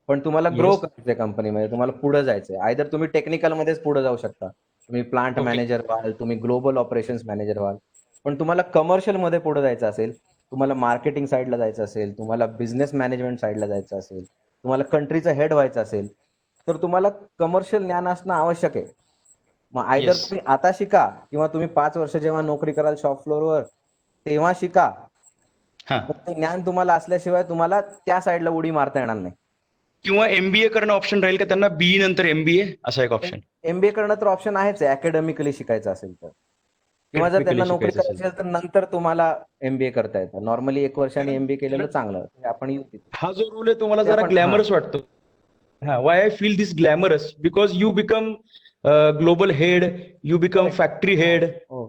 पण तुम्हाला ग्रो Yes. करायचंय कंपनीमध्ये, तुम्हाला पुढे जायचंय. आयदर तुम्ही टेक्निकलमध्येच पुढे जाऊ शकता, तुम्ही प्लांट Okay. मॅनेजर व्हाल, तुम्ही ग्लोबल ऑपरेशन्स मॅनेजर व्हाल. पण तुम्हाला कमर्शियलमध्ये पुढे जायचं असेल, तुम्हाला मार्केटिंग साईडला जायचं असेल, तुम्हाला बिझनेस मॅनेजमेंट साईडला जायचं असेल, तुम्हाला कंट्रीचा हेड व्हायचं असेल, तर तुम्हाला कमर्शियल ज्ञान असणं आवश्यक आहे. मग आयदर Yes. तुम्ही आता शिका किंवा तुम्ही 5 वर्ष जेव्हा नोकरी कराल शॉप फ्लोअरवर तेव्हा शिका. हा. पण ते ज्ञान तुम्हाला असल्याशिवाय तुम्हाला त्या साईडला उडी मारता येणार नाही. किंवा MBA करणं ऑप्शन राहील का त्यांना? BE नंतर MBA असा एक ऑप्शन. MBA करणं तर ऑप्शन आहेच आहे, अकॅडमिकली शिकायचं असेल तर. किंवा जर त्यांना Academically नोकरी शिकायचं करायची असेल तर नंतर तुम्हाला MBA करता येतं. नॉर्मली 1 वर्षाने MBA केलेलं चांगलं. ते आपण येऊ तिथे. हा जो रोल आहे तुम्हाला ते जरा आपण- ग्लॅमरस वाटतो. हा, why I feel this glamorous because you become global head, you become factory head, हो.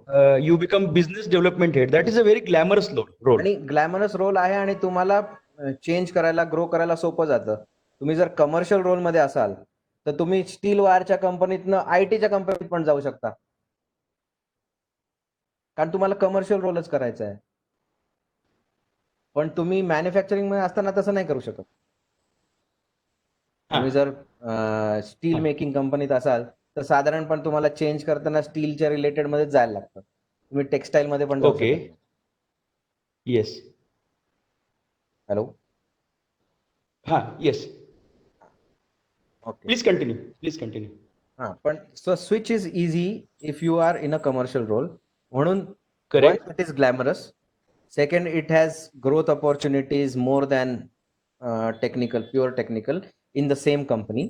You become business development head. That is a very glamorous role. आणि ग्लॅमरस रोल आहे आणि तुम्हाला चेंज करायला, ग्रो करायला सोपं जातं. तुम्ही जर कमर्शियल रोलमध्ये असाल तर तुम्ही स्टील वायरच्या कंपनीतनं ITच्या कंपनीत पण जाऊ शकता, कारण तुम्हाला कमर्शियल रोलच करायचा आहे. पण तुम्ही मॅन्युफॅक्चरिंग मध्ये असताना तसं नाही करू शकत. तुम्ही जर स्टील मेकिंग कंपनीत असाल तर साधारणपणे तुम्हाला चेंज करताना स्टीलच्या रिलेटेड मध्ये जायला लागतं. तुम्ही टेक्सटाईल मध्ये पण जाऊ Okay. शकता. येस. हॅलो. हा. Yes. Okay. Please continue. Please continue. हां, पण switch is easy if you are in a commercial role. म्हणून Correct. It is glamorous. Second, it has growth opportunities more than technical, pure technical in the same company.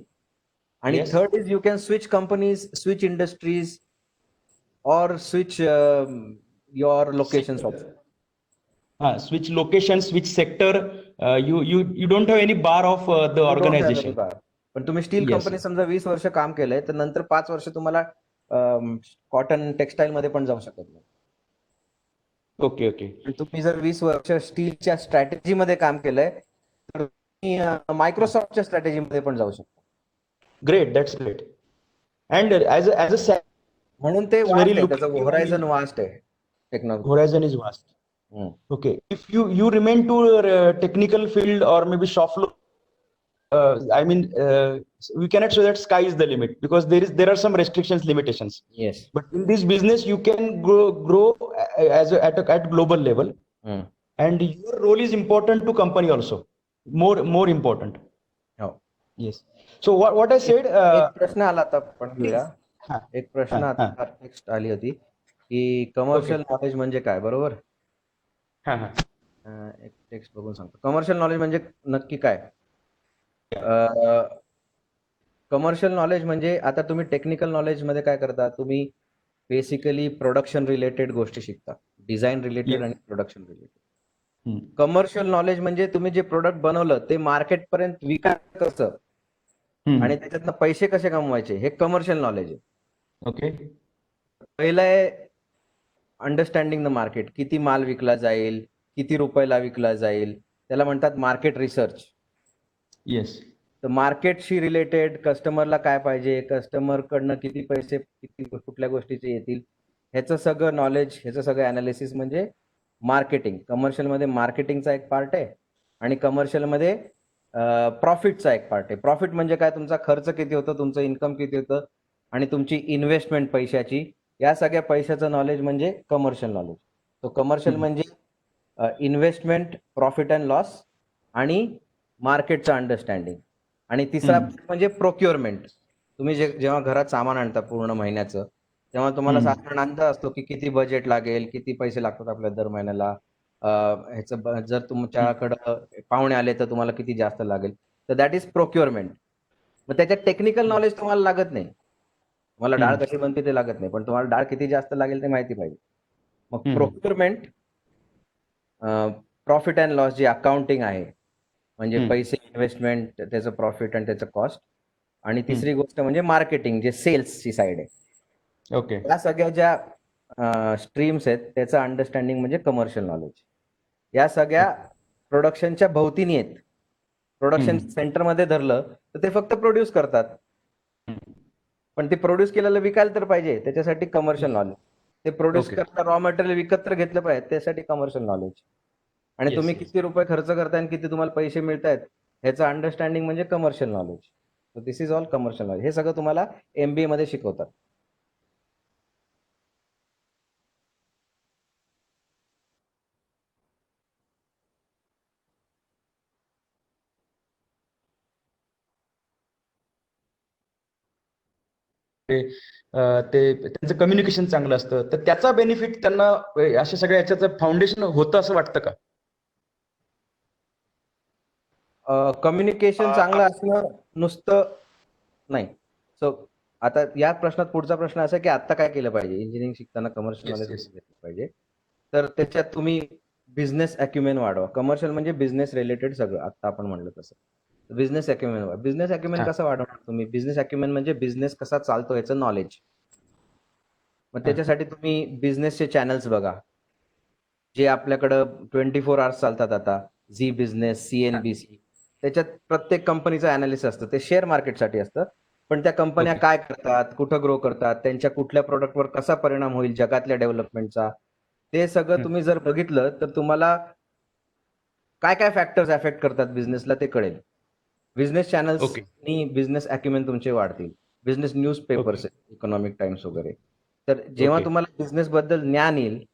आणि Yes. Third is you can switch companies, switch industries or switch your locations also. हा, switch location, switch sector, you don't have any bar of the You don't have any organization. bar. पण तुम्ही steel Yes. Company समजा 20 वर्ष काम केलंय तर नंतर 5 वर्ष तुम्हाला कॉटन टेक्सटाईल मध्ये पण जाऊ शकत नाही. Okay, okay. आणि तुम्ही जर 20 वर्ष स्टीलच्या स्ट्रॅटेजी मध्ये काम केलंय तर तुम्ही मायक्रोसॉफ्टच्या स्ट्रॅटेजी मध्ये पण जाऊ शकता. Great, that's great. And as a म्हणून ते is वास्ट very आहे, त्याचं lucrative होरायझन and वास्ट आहे technology. horizon is vast. Okay. If you remain to technical field or maybe shop floor, I mean, we cannot say that sky is the limit because there are some restrictions, limitations. Yes. But in this business, you can grow at global level, and your role is important to company also. More important. हो. Yes. So what I said. एक प्रश्न आला आता आपण घेऊया. हा, एक प्रश्न हा, आता टेक्स्ट आली होती की कमर्शियल नॉलेज म्हणजे काय, बरोबर? हा, हा. एक टेक्स्ट बघून सांगतो. कमर्शियल नॉलेज म्हणजे नक्की काय? कमर्शियल नॉलेज म्हणजे आता तुम्ही टेक्निकल नॉलेज मध्ये काय करता, तुम्ही बेसिकली प्रोडक्शन रिलेटेड गोष्टी शिकता, डिझाईन रिलेटेड Yes. आणि production related. Hmm. Commercial knowledge म्हणजे तुम्ही जे प्रोडक्ट बनवलं ते मार्केट पर्यंत विकायचं कसं Hmm. आणि त्याच्यातनं पैसे कसे कमवायचे, हे कमर्शियल नॉलेज आहे. Okay. पहिलं आहे अंडरस्टँडिंग द मार्केट. किती माल विकला जाईल, किती रुपयाला विकला जाईल, त्याला म्हणतात मार्केट रिसर्च. Yes. तर मार्केटशी रिलेटेड कस्टमरला काय पाहिजे, कस्टमर कडनं किती पैसे किती कुठल्या गोष्टीचे येतील, ह्याचं सगळं नॉलेज, ह्याचं सगळं अनालिसिस म्हणजे मार्केटिंग. कमर्शियलमध्ये मार्केटिंगचा एक पार्ट आहे आणि कमर्शियलमध्ये प्रॉफिटचा एक पार्ट आहे. प्रॉफिट म्हणजे काय, तुमचा खर्च किती होतं, तुमचं इन्कम किती होतं आणि तुमची इन्व्हेस्टमेंट पैशाची, या सगळ्या पैशाचं नॉलेज म्हणजे कमर्शियल नॉलेज. तो कमर्शियल म्हणजे इन्व्हेस्टमेंट, प्रॉफिट अँड लॉस आणि मार्केटचं अंडरस्टँडिंग. आणि तिसरा म्हणजे प्रोक्युअरमेंट. तुम्ही जेव्हा घरात सामान आणता पूर्ण महिन्याचं, तेव्हा तुम्हाला साधारण अंदाज असतो की किती बजेट लागेल, किती पैसे लागतात आपल्याला दर महिन्याला. ह्याचं जर तुमच्याकडं पाहुणे आले तर तुम्हाला किती जास्त लागेल, तर दॅट इज प्रोक्युअरमेंट. मग त्याच्यात टेक्निकल नॉलेज तुम्हाला लागत नाही. तुम्हाला डाळ कशी बनते ते लागत नाही, पण तुम्हाला डाळ किती जास्त लागेल ते माहिती पाहिजे. मग प्रोक्युअरमेंट, प्रॉफिट अँड लॉस जे अकाउंटिंग आहे, म्हणजे पैसे, इन्व्हेस्टमेंट, त्याचं प्रॉफिट आणि त्याचं कॉस्ट. आणि तिसरी गोष्ट म्हणजे मार्केटिंग, जे सेल्सची साईड आहे. Okay. या सगळ्या ज्या स्ट्रीम्स आहेत त्याचं अंडरस्टँडिंग म्हणजे कमर्शियल नॉलेज. या सगळ्या प्रोडक्शनच्या भोवतीने आहेत. प्रोडक्शन सेंटरमध्ये धरलं तर ते फक्त प्रोड्यूस करतात, पण ते प्रोड्यूस केलेलं विकायला तर पाहिजे, त्याच्यासाठी कमर्शियल नॉलेज. ते प्रोड्यूस Okay. करता रॉ मटेरियल विकत तर घेतलं पाहिजे, त्यासाठी कमर्शियल नॉलेज. आणि Yes, तुम्ही yes. किती रुपये खर्च करताय आणि किती तुम्हाला पैसे मिळत आहेत ह्याचं अंडरस्टँडिंग म्हणजे commercial knowledge. So this is all commercial knowledge. हे सगळं तुम्हाला MBA मध्ये शिकवतात. ते त्यांचं कम्युनिकेशन चांगलं असतं, तर त्याचा बेनिफिट त्यांना अशा सगळ्या याच्याचं फाउंडेशन होतं असं वाटतं का? कम्युनिकेशन चांगलं असणं नुसतं नाही. सो आता या प्रश्नात पुढचा प्रश्न असा आहे की आता काय केलं पाहिजे, इंजिनिअरिंग शिकताना कमर्शियल Yes, नॉलेज yes. घेतलं पाहिजे. तर त्याच्यात तुम्ही बिझनेस अॅक्युमेन वाढवा. कमर्शियल म्हणजे बिझनेस रिलेटेड सगळं, आता आपण म्हणलं तसं. बिझनेस अॅक्युमेन वाढवा. बिझनेस अॅक्युमेन कसं वाढवणार तुम्ही? बिझनेस अॅक्युमेन म्हणजे बिझनेस कसा चालतो याचं नॉलेज. मग त्याच्यासाठी तुम्ही बिझनेसचे चॅनल्स बघा, जे आपल्याकडं 24 आवर्स चालतात आता. झी बिझनेस, CNBC, त्याच्यात प्रत्येक कंपनीचं अनालिसिस असतं. ते शेअर मार्केटसाठी असतं, पण त्या कंपन्या काय करतात, कुठं ग्रो करतात, त्यांच्या कुठल्या प्रोडक्टवर कसा परिणाम होईल जगातल्या डेव्हलपमेंटचा, ते सगळं तुम्ही जर बघितलं तर तुम्हाला काय काय फॅक्टर्स अफेक्ट करतात बिझनेसला ते कळेल. बिझनेस चॅनल्स आणि बिझनेस अॅक्युमेन तुमचे वाढतील. Business news papers, economic times वगैरे. तर जेव्हा तुम्हाला बिझनेस बद्दल ज्ञान येईल,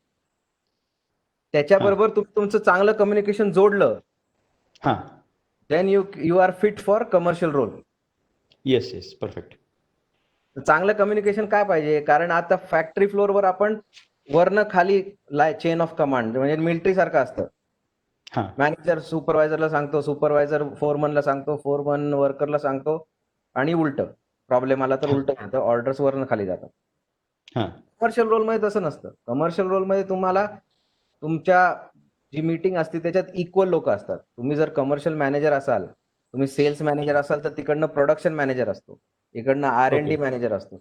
त्याच्याबरोबर तुम्ही तुमचं चांगलं कम्युनिकेशन जोडलं, then you are fit for commercial role. Yes, yes, perfect. चांगलं कम्युनिकेशन काय पाहिजे, कारण आता फॅक्टरी फ्लोअरवर आपण वरनं खाली चेन ऑफ कमांड म्हणजे मिलिटरी सारखं असतं. मॅनेजर सुपरवायझरला सांगतो, सुपरवायझर फोरमनला सांगतो, फोरमन वर्करला सांगतो, आणि उलट प्रॉब्लेम आला तर उलट होतं, ऑर्डर्स वरनं खाली जातात. कमर्शियल रोलमध्ये तसं नसतं. कमर्शियल रोलमध्ये तुम्हाला तुमच्या जी मीटिंग असते त्याच्यात इक्वल लोक असतात. तुम्ही जर कमर्शियल मॅनेजर असाल, तुम्ही सेल्स मॅनेजर असाल, तर तिकडनं प्रोडक्शन मॅनेजर असतो, इकडनं R&D Okay. मॅनेजर असतो.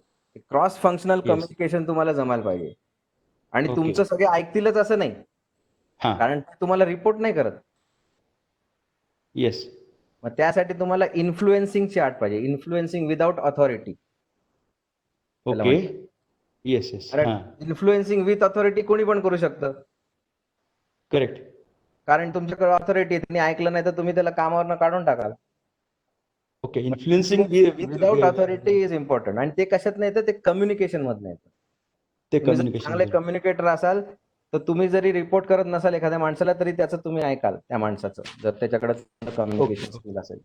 Cross functional Yes. कम्युनिकेशन तुम्हाला जमायला पाहिजे. आणि Okay. तुमचं सगळे ऐकतीलच असं नाही, हा. कारण ते तुम्हाला रिपोर्ट नाही करत. येस. मग त्यासाठी तुम्हाला इन्फ्लुएन्सिंगची आर्ट पाहिजे, influencing without authority. Okay. Yes yes. कारण हा. इन्फ्लुएन्सिंग विथ ऑथॉरिटी कोणी पण करू शकतं. करेक्ट. कारण तुमच्याकडे ऑथॉरिटी आहे, त्यांनी ऐकलं नाही तर तुम्ही त्याला कामावरनं काढून टाकाल. Okay. Influencing without authority is important. आणि ते कशात नाही तर ते कम्युनिकेशन मधनं येतं. ते तुम्ही जर कम्युनिकेशन. चांगले कम्युनिकेटर असाल तर तुम्ही जरी रिपोर्ट करत नसाल एखाद्या माणसाला तरी त्याचं तुम्ही ऐकाल त्या माणसाचं, जर त्याच्याकडे कम्युनिकेशन स्किल असेल.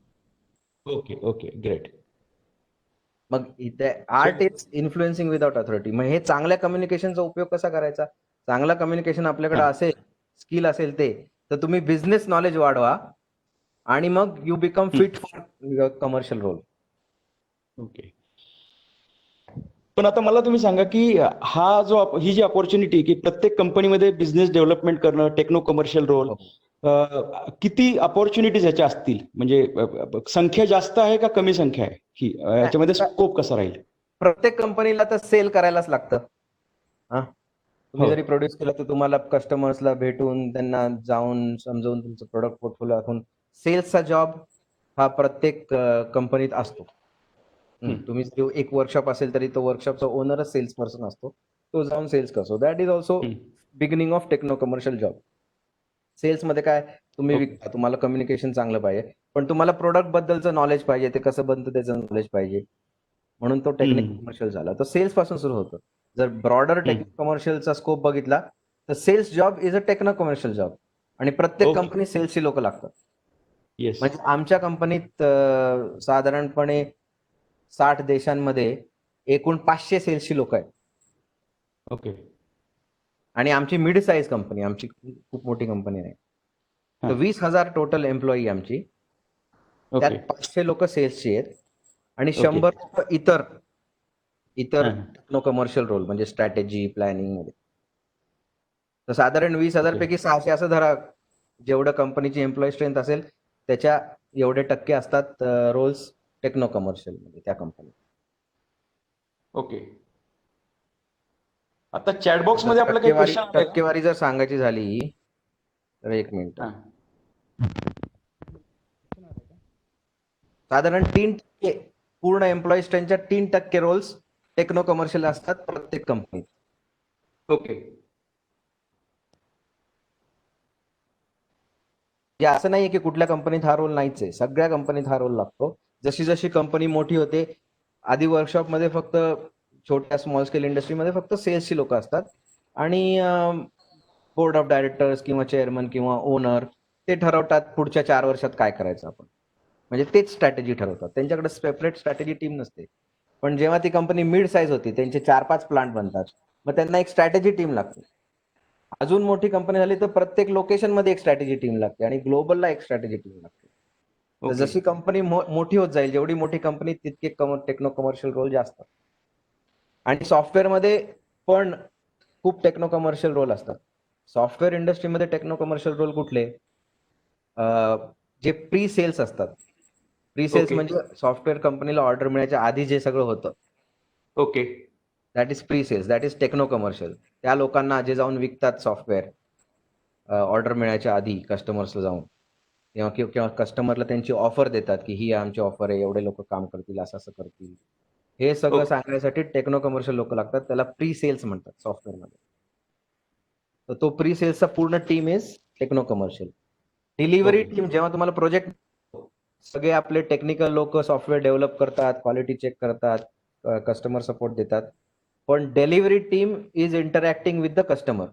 Okay okay great. मग इथे art is influencing without authority. मग हे चांगल्या कम्युनिकेशनचा उपयोग कसा करायचा? चांगला कम्युनिकेशन आपल्याकडे हा. असेल, स्किल असेल ते, तर तुम्ही बिझनेस नॉलेज वाढवा आणि मग you become fit for commercial role. Okay. पण आता मला तुम्ही सांगा की ही जी अपॉर्च्युनिटी की प्रत्येक कंपनीमध्ये बिझनेस डेव्हलपमेंट करणं, टेक्नो कमर्शियल रोल, किती अपॉर्च्युनिटीज ह्याच्या असतील? म्हणजे संख्या जास्त आहे का कमी संख्या आहे ही? याच्यामध्ये स्कोप कसा राहील? प्रत्येक कंपनीला तर सेल करायलाच लागतं. तुम्ही हो. जरी प्रोड्यूस केलं तर तुम्हाला कस्टमर्सला भेटून त्यांना जाऊन समजावून तुमचं प्रोडक्ट पोर्टफोलिओ दाखवून सेल्सचा जॉब हा प्रत्येक कंपनीत असतो. तुम्ही जरी एक वर्कशॉप असेल तरी तो वर्कशॉपचा ओनरच सेल्स पर्सन असतो, तो जाऊन सेल्स करतो. That is also beginning of techno commercial job. सेल्समध्ये काय, तुम्ही विकता, तुम्हाला कम्युनिकेशन चांगलं पाहिजे, पण तुम्हाला प्रोडक्ट बद्दलचं नॉलेज पाहिजे, ते कसं बनतं त्याचं नॉलेज पाहिजे, म्हणून तो टेक्निकल कमर्शियल झाला. तर सेल्स पासून सुरू होतं. जर ब्रॉडर टेक्निकल कमर्शियलचा स्कोप बघितला तर sales job is a techno commercial job. आणि प्रत्येक कंपनी सेल्सची लोक लागतात. येस. म्हणजे आमच्या कंपनीत साधारणपणे 60 देशांमध्ये एकूण 500 सेल्सची लोक आहेत. ओके. आणि आमची मिड साईज कंपनी, आमची खूप मोठी कंपनी नाही. तर 20,000 टोटल एम्प्लॉई आमची, त्यात 500 लोक सेल्सची आहेत आणि 100 लोक इतर टेक्नो कमर्शियल रोल म्हणजे स्ट्रॅटेजी प्लॅनिंग मध्ये. तर साधारण 20,000 पैकी 600 असं धरा, जेवढं कंपनीची एम्प्लॉई स्ट्रेंथ असेल त्याच्या एवढे टक्के असतात रोल्स टेक्नो कमर्शियल मध्ये त्या कंपनीत. ओके. आता चॅटबॉक्स मध्ये आपलं काही क्वेश्चन आहे का? टक्केवारी जर सांगायची झाली तर एक मिनिट. साधारण 3% पूर्ण एम्प्लॉई स्ट्रेंथच्या 3% रोल्स टेक्नो कमर्शियल असतात प्रत्येक कंपनीत. ओके. असं नाहीये की कुठल्या कंपनीत हा रोल नाहीच आहे, सगळ्या कंपनीत हा रोल लागतो. जशी जशी कंपनी मोठी होते, आधी वर्कशॉप मध्ये फक्त छोट्या स्मॉल स्केल इंडस्ट्रीमध्ये फक्त सेल्सची लोक असतात आणि बोर्ड ऑफ डायरेक्टर्स किंवा चेअरमन किंवा ओनर ते ठरवतात पुढच्या 4 वर्षात काय करायचं आपण. म्हणजे तेच स्ट्रॅटेजी ठरवतात, त्यांच्याकडे सेपरेट स्ट्रॅटेजी टीम नसते. पण जेव्हा ती कंपनी मिड साईज होती, त्यांचे 4-5 प्लांट बनतात, मग त्यांना एक स्ट्रॅटेजी टीम लागते. अजून मोठी कंपनी झाली तर प्रत्येक लोकेशन मध्ये एक स्ट्रॅटेजी टीम लागते आणि ग्लोबलला एक स्ट्रॅटेजी टीम लागते. तर जशी कंपनी मोठी होत जाईल, जेवढी मोठी कंपनी तितके टेक्नो कमर्शियल रोल जास्त. आणि सॉफ्टवेअरमध्ये पण खूप टेक्नो कमर्शियल रोल असतात. सॉफ्टवेअर इंडस्ट्रीमध्ये टेक्नो कमर्शियल रोल कुठले? जे प्री सेल्स असतात. प्री सेल्स म्हणजे सॉफ्टवेअर कंपनीला ऑर्डर मिळायच्या आधी जे सगळं होतं. Okay. That is pre sales, that is techno commercial. त्या लोकांना जे जाऊन विकतात सॉफ्टवेअर ऑर्डर मिळायच्या आधी कस्टमर्सला जाऊन, किंवा कस्टमरला त्यांची ऑफर देतात की ही आमची ऑफर आहे, एवढे लोक काम करतील, असं असं करतील. हे सगळं सांगण्यासाठी टेक्नो कमर्शियल लोक लागतात, त्याला प्री सेल्स म्हणतात सॉफ्टवेअरमध्ये. तर तो प्री सेल्सचा पूर्ण team is techno commercial. Delivery team, जेव्हा तुम्हाला प्रोजेक्ट, सगळे आपले टेक्निकल लोक सॉफ्टवेअर डेव्हलप करतात, क्वालिटी चेक करतात, कस्टमर सपोर्ट देतात, पण delivery team is interacting with the customer.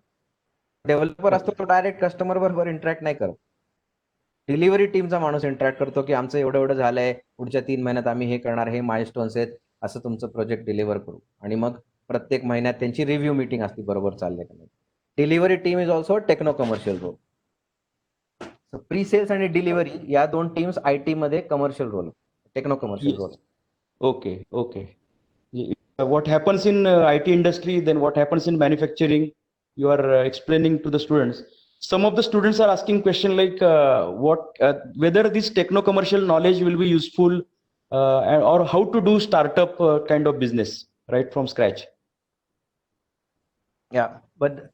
Developer असतो तो डायरेक्ट कस्टमर बरोबर इंटरॅक्ट नाही करत. डिलिव्हरी टीमचा माणूस इंटरॅक्ट करतो की आमचं एवढं एवढं झालंय, पुढच्या 3 महिन्यात आम्ही हे करणार, हे माइलस्टोन्स आहेत, असं तुमचं प्रोजेक्ट डिलिव्हर करू. आणि मग प्रत्येक महिन्यात त्यांची रिव्ह्यू मीटिंग असते, बरोबर चाललंय का नाही. Delivery team is also techno commercial role. Pre sales आणि डिलिव्हरी या 2 टीम्स आयटी मध्ये commercial role, techno commercial role. Okay okay. What happens in IT industry, then what happens in manufacturing, you are explaining to the students. some of the students are asking question like whether this techno commercial knowledge will be useful or how to do startup kind of business right from scratch. Yeah, but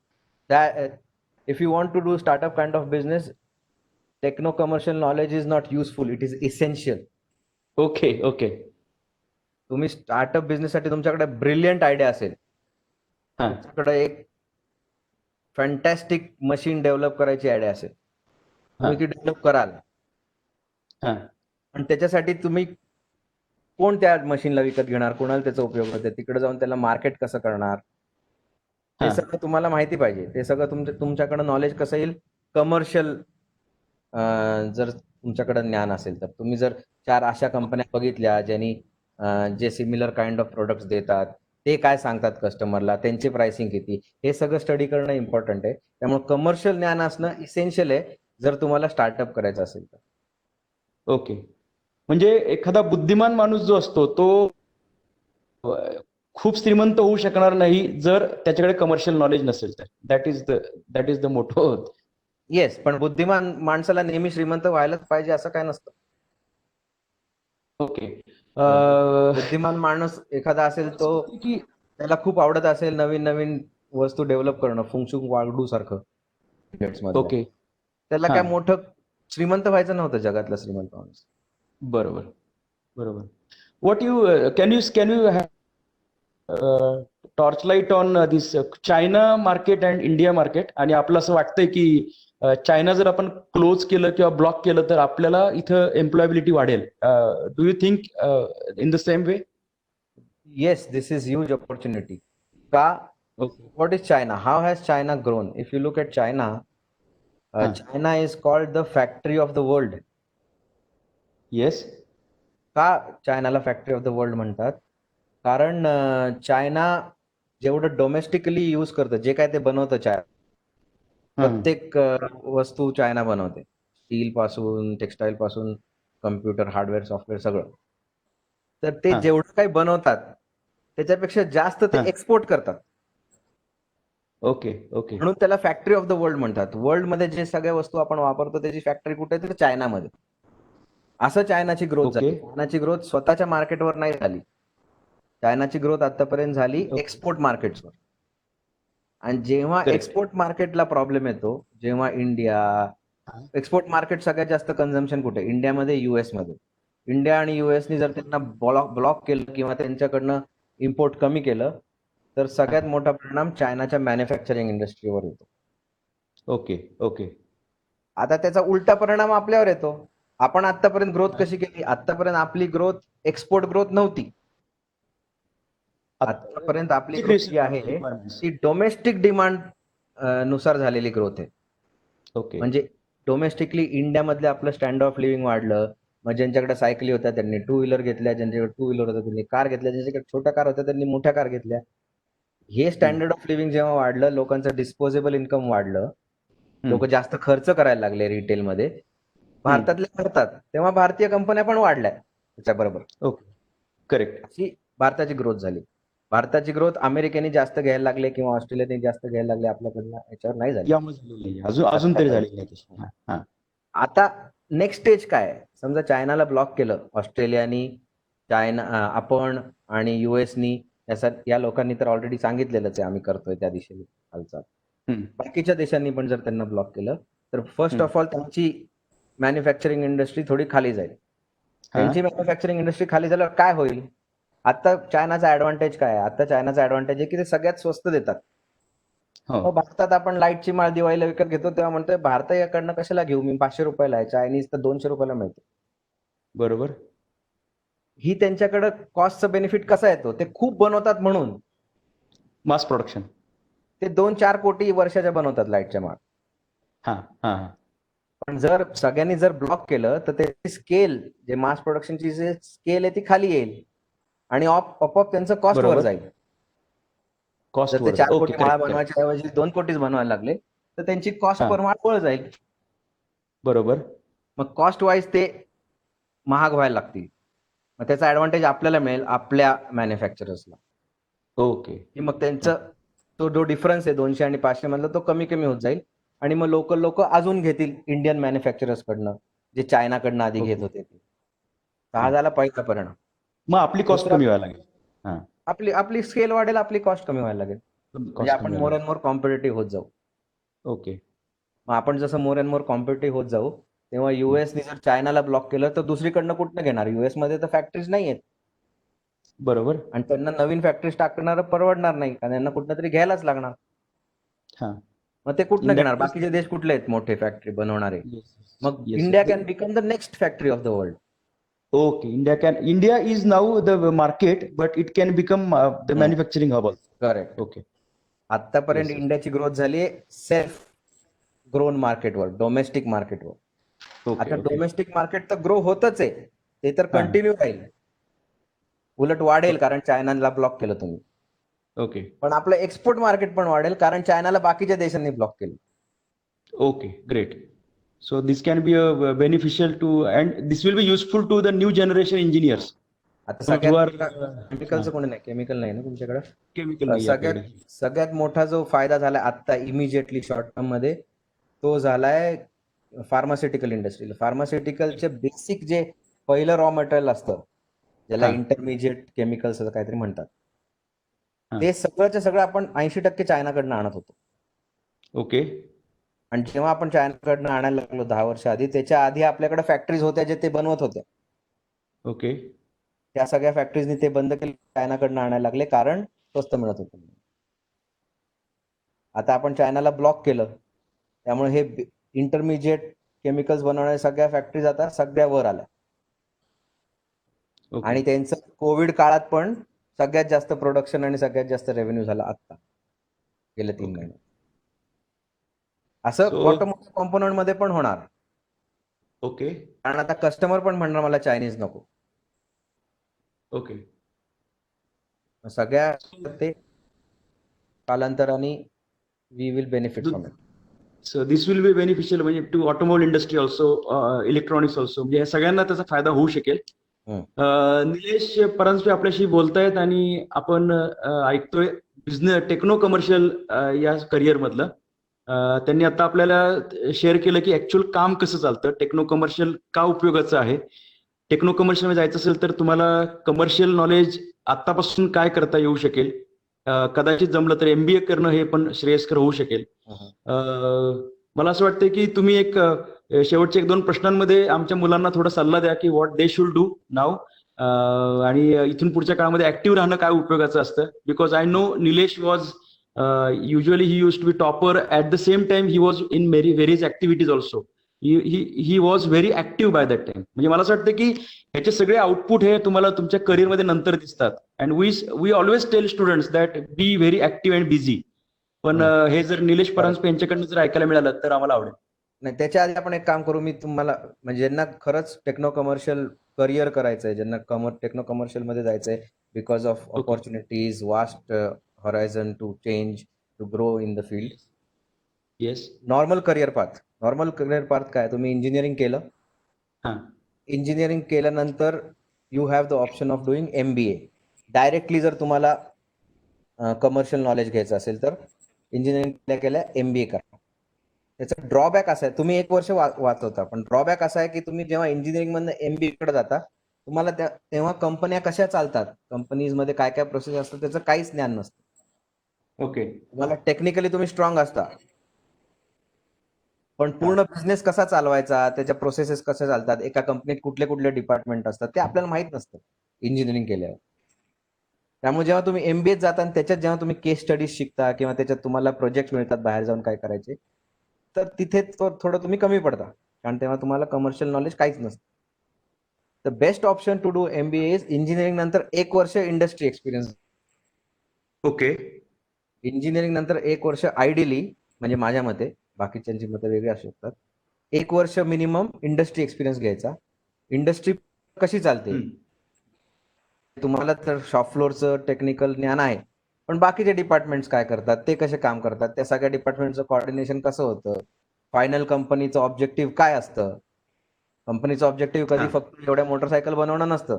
that if you want to do startup kind of business, techno commercial knowledge is not useful, it is essential. Okay, okay. तुम्ही startup business साठी तुमच्याकडे brilliant idea असेल, हा, तुमच्याकडे एक fantastic machine develop करायची idea असेल, तुम्ही हा, ती डेव्हलप कराल, हा, पण त्याच्यासाठी तुम्ही कोण त्या मशीनला विकत घेणार, कोणाला त्याचा उपयोग होते, तिकडे जाऊन त्याला मार्केट कसं करणार, हा. ते सगळं तुम्हाला माहिती पाहिजे. ते सगळं तुमच्याकडे नॉलेज कसं येईल, कमर्शियल जर तुमच्याकडे ज्ञान असेल तर. तुम्ही जर 4 अशा कंपन्या बघितल्या ज्यांनी जे सिमिलर काइंड ऑफ प्रोडक्ट्स देतात, ते काय सांगतात कस्टमरला, त्यांची प्राइसिंग किती, हे सगळं स्टडी करणं इम्पॉर्टंट आहे. त्यामुळे कमर्शियल ज्ञान असणं इसेन्शियल आहे जर तुम्हाला स्टार्टअप करायचं असेल तर. ओके. म्हणजे एखादा बुद्धिमान माणूस जो असतो तो खूप श्रीमंत होऊ शकणार नाही जर त्याच्याकडे कमर्शियल नॉलेज नसेल तर. दॅट इज द मोठो. येस, पण बुद्धिमान माणसाला नेहमी श्रीमंत व्हायलाच पाहिजे असं काय नसतं. ओके. बुद्धिमान माणूस एखादा असेल तो की त्याला खूप आवडत असेल नवीन नवीन वस्तू डेव्हलप करणं, फुंगशुंग वागडू सारखं मधलं, ओके. त्याला हा. काय मोठं श्रीमंत व्हायचं नव्हतं जगातला श्रीमंत माणूस. बरोबर, बरोबर. What you can you have torchlight on this China market and India market? आणि आपलं असं वाटतंय की चायना जर आपण क्लोज केलं किंवा ब्लॉक केलं तर आपल्याला इथं एम्प्लॉयबिलिटी वाढेल. Do you think in the same way? Yes, this is huge opportunity. Ka, okay. what is China? How has China grown? If you look at China, Huh. China is called the factory of the world. Yes. का चायनाला factory of the world म्हणतात? कारण China जेवढं domestically use करतं, जे काय ते बनवतं China, प्रत्येक वस्तू चायना बनवते. स्टील पासून, टेक्सटाईल पासून, कम्प्युटर, हार्डवेअर, सॉफ्टवेअर सगळं. तर ते हा. जेवढं काही बनवतात त्याच्यापेक्षा जास्त ते हा. एक्सपोर्ट करतात. Okay, okay. म्हणून त्याला फॅक्टरी ऑफ द वर्ल्ड म्हणतात. वर्ल्ड मध्ये जे सगळ्या वस्तू आपण वापरतो त्याची फॅक्टरी कुठे आहे? तर चायनामध्ये. असं चायनाची ग्रोथ ओके. झाली. चायनाची ग्रोथ स्वतःच्या मार्केटवर नाही झाली. चायनाची ग्रोथ आतापर्यंत झाली ओके. एक्सपोर्ट मार्केट्सवर. आणि जेव्हा करेक्ट. एक्सपोर्ट मार्केटला प्रॉब्लेम येतो, जेव्हा एक्सपोर्ट मार्केट सगळ्यात जास्त कन्झम्पशन कुठे? इंडियामध्ये, युएस मध्ये. इंडिया आणि युएसनी जर त्यांना ब्लॉक केलं किंवा त्यांच्याकडनं इम्पोर्ट कमी केलं तर सगळ्यात मोठा परिणाम चायनाच्या मॅन्युफॅक्चरिंग इंडस्ट्रीवर होतो. Okay, okay. आता त्याचा उलटा परिणाम आपल्यावर येतो. आपण आतापर्यंत ग्रोथ कशी केली? आतापर्यंत आपली ग्रोथ एक्सपोर्ट ग्रोथ नव्हती. आतापर्यंत आपली ग्रोथ जी आहे ती डोमेस्टिक डिमांड नुसार झालेली ग्रोथ आहे. ओके. म्हणजे डोमेस्टिकली इंडियामधलं आपलं स्टँडर्ड ऑफ लिव्हिंग वाढलं. मग ज्यांच्याकडे सायकली होत्या त्यांनी 2 व्हीलर घेतल्या, ज्यांच्याकडे 2 व्हीलर होत्या त्यांनी कार घेतल्या, ज्यांच्याकडे छोट्या कार होत्या त्यांनी मोठ्या कार घेतल्या. हे स्टँडर्ड ऑफ लिव्हिंग जेव्हा वाढलं, लोकांचं डिस्पोजेबल इन्कम वाढलं, लोक जास्त खर्च करायला लागले रिटेलमध्ये, भारतातल्या भारतात, तेव्हा भारतीय कंपन्या पण वाढल्या त्याच्याबरोबर. ओके. करेक्ट. अशी भारताची ग्रोथ झाली. भारताची ग्रोथ अमेरिकेने जास्त घ्यायला लागले किंवा ऑस्ट्रेलियाने जास्त घ्यायला लागले, आपल्याकडनं याच्यावर नाही झाली. अजून तरी झालेली नाही. आता नेक्स्ट स्टेज काय आहे? समजा चायनाला ब्लॉक केलं ऑस्ट्रेलियानी, आपण आणि युएसनी, या लोकांनी तर ऑलरेडी सांगितलेलंच आहे आम्ही करतोय त्या दिशेने हालचाल. बाकीच्या देशांनी पण जर त्यांना ब्लॉक केलं तर फर्स्ट ऑफ ऑल त्यांची मॅन्युफॅक्चरिंग इंडस्ट्री थोडी खाली जाईल. त्यांची मॅन्युफॅक्चरिंग इंडस्ट्री खाली झाल्यावर काय होईल? आता चायनाचा ऍडव्हान्टेज काय आहे? आता चायनाचा ऍडव्हान्टेज आहे की ते सगळ्यात स्वस्त देतात. मग भारतात आपण लाईटची माळ दिवाळीला विकत घेतो तेव्हा म्हणतोय भारताकडनं कशाला घेऊ मी, 500 रुपयाला आहे, चायनीज तर 200 रुपयाला मिळते. बरोबर. ही त्यांच्याकडे कॉस्टचा बेनिफिट कसा येतो? ते खूप बनवतात म्हणून. Mass production. ते 2-4 कोटी वर्षाच्या बनवतात लाईटच्या माळ. पण जर सगळ्यांनी जर ब्लॉक केलं तर त्याची स्केल, जे मास प्रोडक्शनची जे स्केल आहे ती खाली येईल आणि आपोआप त्यांचं कॉस्ट वर जाईल. जर ते 4 कोटी माळा बनवायच्या ऐवजी 2 कोटीच बनवायला लागले तर त्यांची कॉस्ट पर माळ वर जाईल. बरोबर. मग कॉस्ट वाईज ते महाग व्हायला लागतील. मग त्याचा ऍडव्हान्टेज आपल्याला मिळेल, आपल्या मॅन्युफॅक्चरर्सला. ओके. मग त्यांचं तो जो डिफरन्स आहे 200 आणि 500 मधला तो कमी कमी होत जाईल. आणि मग लोकल लोक अजून घेतील इंडियन मॅन्युफॅक्चरर्स कडनं, जे चायनाकडनं आधी घेत ओके. होते ते. हा झाला पहिला परिणाम. मग आपली कॉस्ट दुसरा, कमी व्हायला लागेल. हा, आपली आपली स्केल वाढेल, आपली कॉस्ट कमी व्हायला लागेल. म्हणजे कॉस्ट आपण कमी व्हायला मोर अँड लागेल. मोर कॉम्पिटेटिव्ह होत जाऊ. ओके. मग आपण जसं मोर अँड मोर कॉम्पिटेटिव्ह होत जाऊ, तेव्हा युएसने जर चायनाला ब्लॉक केलं तर दुसरीकडनं कुठनं घेणार? युएस मध्ये तर फॅक्टरीज नाही आहेत बरोबर. आणि त्यांना नवीन फॅक्टरीज टाकणार परवडणार नाही, कारण यांना कुठनं तरी घ्यायलाच लागणार. हा. मग ते कुठनं इन दॅट घेणार? केस, बाकीचे देश कुठले आहेत मोठे फॅक्टरी बनवणारे? येस मग yes. India can become the next factory of the world. Okay, India is now the market, but it can become the manufacturing hub also. Correct. Okay. आतापर्यंत Yes, yes. इंडियाची ग्रोथ झाली आहे self grown मार्केटवर, domestic मार्केटवर. Okay, आता okay. Domestic market तर grow होतच आहे, ते तर हा. कंटिन्यू राहील, उलट वाढेल, कारण चायनाला ब्लॉक केलं तुम्ही. Okay. पण आपलं एक्सपोर्ट मार्केट पण वाढेल, कारण चायनाला बाकीच्या देशांनी ब्लॉक केलं. Okay, great. So this can be beneficial to, and this will be useful to the new generation engineers. आता Those who are सगळ्यात केमिकलचं कोणी नाही, केमिकल नाही ना तुमच्याकडे? chemical नाही सगळ्यात आपल्याकडे. सगळ्यात मोठा जो फायदा झाला आता इमिजिएटली शॉर्ट टर्म मध्ये, तो झालाय फार्मास्युटिकल इंडस्ट्रीला. फार्मास्युटिकलचे बेसिक जे पहिलं रॉ मटेरियल असतं, ज्याला हा. इंटरमिजिएट केमिकल्स काहीतरी म्हणतात, हा. ते सगळंच्या सगळं आपण 80% चायनाकडनं आणत होतो. Okay. आणि जेव्हा आपण चायनाकडनं आणायला लागलो 10 वर्ष आधी, त्याच्या आधी आपल्याकडे फॅक्टरीज होत्या जे ते बनवत होत्या. Okay. त्या सगळ्या फॅक्टरीजनी ते बंद केले, चायनाकडनं आणायला लागले, कारण स्वस्त मिळत होतं. आता आपण चायनाला ब्लॉक केलं, त्यामुळे हे इंटरमिजिएट केमिकल्स बनवणाऱ्या सगळ्या फॅक्टरीज आता सगळ्या वर आल्या. Okay. आणि त्यांचं कोविड काळात पण सगळ्यात जास्त प्रोडक्शन आणि सगळ्यात जास्त रेव्हेन्यू झाला आता गेल्या 3 Okay. महिन्यात. असं So, ऑटोमोटिव्ह कॉम्पोनंट मध्ये पण होणार, okay. कारण आता कस्टमर पण म्हणणार मला चायनीज नको. Okay. सगळ्या ते कालांतराने we will benefit So, from it. so this will be beneficial म्हणजे to automobile industry also, electronics also, म्हणजे या सगळ्यांना त्याचा फायदा होऊ शकेल. निलेश परांजपे आपल्याशी बोलतायत आणि आपण ऐकतोय बिझनेस टेक्नो कमर्शियल या करिअर मधलं. त्यांनी आता आपल्याला शेअर केलं की ऍक्च्युअल काम कसं चालतं, टेक्नो कमर्शियल का उपयोगाचं आहे. टेक्नो कमर्शियल मध्ये जायचं असेल तर तुम्हाला कमर्शियल नॉलेज आतापासून काय करता येऊ शकेल. कदाचित जमलं तर MBA करणं हे पण श्रेयस्कर होऊ शकेल. मला असं वाटतं की तुम्ही एक शेवटच्या 1-2 प्रश्नांमध्ये आमच्या मुलांना थोडा सल्ला द्या की व्हॉट दे शुड डू नाव, आणि इथून पुढच्या काळामध्ये ऍक्टिव्ह राहणं काय उपयोगाचं असतं. Because I know Nilesh was usually he used to be topper, at the same time he was in various activities also. He was very active by that time. म्हणजे मला असं वाटतं की ह्याचे सगळे आउटपुट हे तुम्हाला तुमच्या करिअरमध्ये नंतर दिसतात. And we always tell students that be very active and busy. पण हे जर निलेश परांजपे यांच्याकडनं जर ऐकायला मिळालं तर आम्हाला आवडेल. नाही, त्याच्या आधी आपण एक काम करू. मी तुम्हाला, म्हणजे ज्यांना खरंच टेक्नो कमर्शियल करिअर करायचंय, ज्यांना टेक्नो कमर्शियल मध्ये जायचंय because of opportunities, vast horizon to change, to grow in the field. Yes. Normal career path काय? तुम्ही इंजिनिअरिंग केलं, इंजिनिअरिंग केल्यानंतर you have the option of doing MBA. Directly जर तुम्हाला कमर्शियल नॉलेज घ्यायचं असेल तर इंजिनिअरिंग केल्या MBA करा. त्याचा ड्रॉबॅक असा आहे, तुम्ही 1 वर्ष वाचवता, पण ड्रॉबॅक असा आहे की तुम्ही जेव्हा इंजिनिअरिंग मधनं MBA कडे जाता, तुम्हाला तेव्हा कंपन्या कशा चालतात, कंपनीज मध्ये काय काय प्रोसेस असतात, त्याचं काहीच ज्ञान नसतं. ओके. तुम्हाला टेक्निकली तुम्ही स्ट्रॉंग असता, पण पूर्ण बिझनेस कसा चालवायचा, त्याच्या प्रोसेसेस कशा चालतात, एका कंपनीत कुठले कुठले डिपार्टमेंट असतात, ते आपल्याला माहित नसतं इंजिनिअरिंग केल्यावर. त्यामुळे जेव्हा तुम्ही MBA जाता आणि त्याच्यात जेव्हा तुम्ही केस स्टडीज शिकता किंवा त्याच्यात तुम्हाला प्रोजेक्ट मिळतात बाहेर जाऊन काय करायचे, तर तिथे थोडं तुम्ही कमी पडता, कारण तेव्हा तुम्हाला कमर्शियल नॉलेज काहीच नसतं. The best option to do MBA is engineering नंतर 1 वर्ष इंडस्ट्री एक्सपिरियन्स. ओके. इंजिनिअरिंग नंतर 1 वर्ष आयडियली, म्हणजे माझ्या मते, बाकीच्यांची मतं वेगळी असू शकतात, 1 वर्ष मिनिमम इंडस्ट्री एक्सपिरियन्स घ्यायचा. इंडस्ट्री कशी चालते, तुम्हाला तर शॉप फ्लोअरचं टेक्निकल ज्ञान आहे, पण बाकीचे डिपार्टमेंट्स काय करतात, ते कसे काम करतात, त्या सगळ्या डिपार्टमेंटचं कोऑर्डिनेशन कसं होतं, फायनल कंपनीचं ऑब्जेक्टिव्ह काय असतं. कंपनीचं ऑब्जेक्टिव्ह कधी फक्त एवढ्या मोटरसायकल बनवणं नसतं.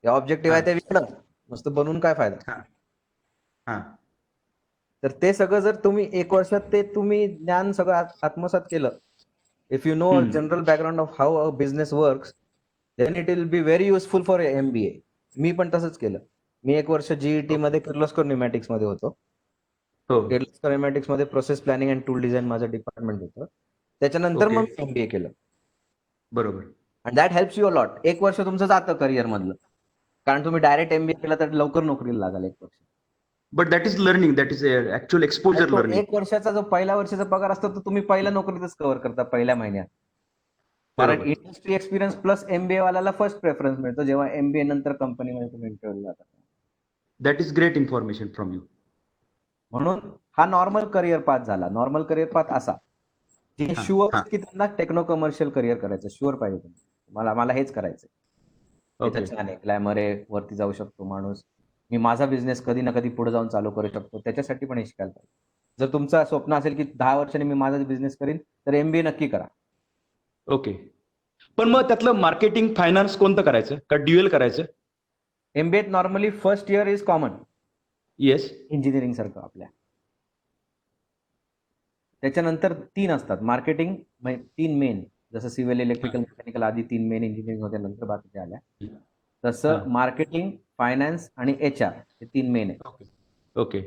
ते ऑब्जेक्टिव्ह आहे ते विकणं, नुसतं बनवून काय फायदा. तर ते सगळं जर तुम्ही 1 वर्षात ते तुम्ही ज्ञान सगळं आत्मसात केलं, if you know general background of how a business works, then it will be very useful for MBA. मी पण तसंच केलं. मी 1 वर्ष GET मध्ये किर्लोस्कर न्यूमॅटिक्स मध्ये होतो. हो. किर्लोस्कर न्यूमॅटिक्स मध्ये process planning and tool design माझं डिपार्टमेंट होतं. त्याच्यानंतर Okay. मग MBA केलं. बरोबर. And that helps you a lot. 1 वर्ष तुमचं जातं करिअर मधलं. कारण तुम्ही डायरेक्ट MBA केला तर लवकर नोकरीला लागाल 1 वर्ष. But that is learning. That is actual exposure तो learning. 1 वर्षाचा जो पहिल्या वर्षाचा पगार असतो तो तुम्ही पहिल्या नोकरीतच कव्हर करता पहिल्या महिन्यात. कारण बरोबर. इंडस्ट्री एक्सपिरियन्स प्लस MBA वाल्याला फर्स्ट प्रेफरन्स मिळतो जेव्हा MBA नंतर कंपनीमध्ये तुम्ही इंटरव्ह्यूला जाता. That is great information from you. म्हणून हा नॉर्मल करिअर पाथ झाला. नॉर्मल करिअर पाथ असा की हा, शुअर हा. की त्यांना टेक्नो कमर्शियल करिअर करायचं शुअर पाहिजे तुम्हाला. मला हेच करायचं. Okay. इथं छान आहे, ग्लॅमर आहे, वरती जाऊ शकतो माणूस. मी माझा बिझनेस कधी ना कधी पुढे जाऊन चालू करू शकतो. त्याच्यासाठी पण हे शिकायला पाहिजे. जर तुमचं स्वप्न असेल की 10 वर्षांनी मी माझा बिझनेस करीन तर MBA नक्की करा. ओके. पण मग त्यातलं मार्केटिंग फायनान्स कोणतं करायचं का ड्युएल करायचं? MBA normally first year is common yes. Engineering सारखं आपल्या. त्याच्यानंतर 3 असतात मार्केटिंग, 3 मेन, जसं सिव्हिल, इलेक्ट्रिकल, मेकॅनिकल आधी 3 मेन इंजिनिअरिंग होत्या, नंतर बाकीच्या आल्या. तसं मार्केटिंग, फायनान्स आणि HR हे 3 मेन आहे. ओके.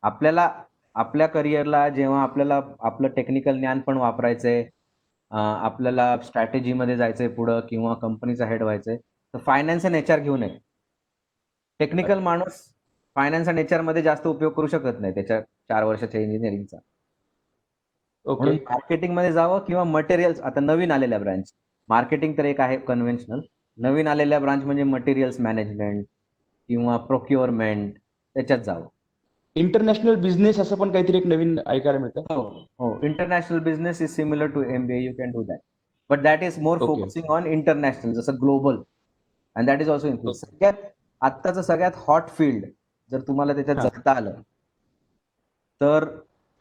आपल्याला आपल्या करिअरला जेव्हा आपल्याला आपलं टेक्निकल ज्ञान पण वापरायचंय, आपल्याला स्ट्रॅटेजीमध्ये जायचंय पुढं किंवा कंपनीचा हेड व्हायचंय, तर फायनान्स आणि HR घेऊ नये. टेक्निकल माणूस फायनान्स आणि HR मध्ये जास्त उपयोग करू शकत नाही त्याच्या 4 वर्षाच्या इंजिनिअरिंगचा. ओके. म्हणून मार्केटिंग मध्ये जावं किंवा मटेरियल्स. आता नवीन आलेल्या ब्रांच, मार्केटिंग तर एक आहे कन्व्हेन्शनल, नवीन आलेल्या ब्रांच म्हणजे मटेरियल्स मॅनेजमेंट किंवा प्रोक्युअरमेंट, त्याच्यात जावं. इंटरनॅशनल बिझनेस असं पण काहीतरी एक नवीन ऐकायला मिळतं. हो, international business is similar to MBA. You can do that, but that is more Okay. Focusing on international, जसं global, and that is also include. सगळ्यात आत्ताचं सगळ्यात हॉट फील्ड जर तुम्हाला त्याच्यात हा. जगता आलं तर,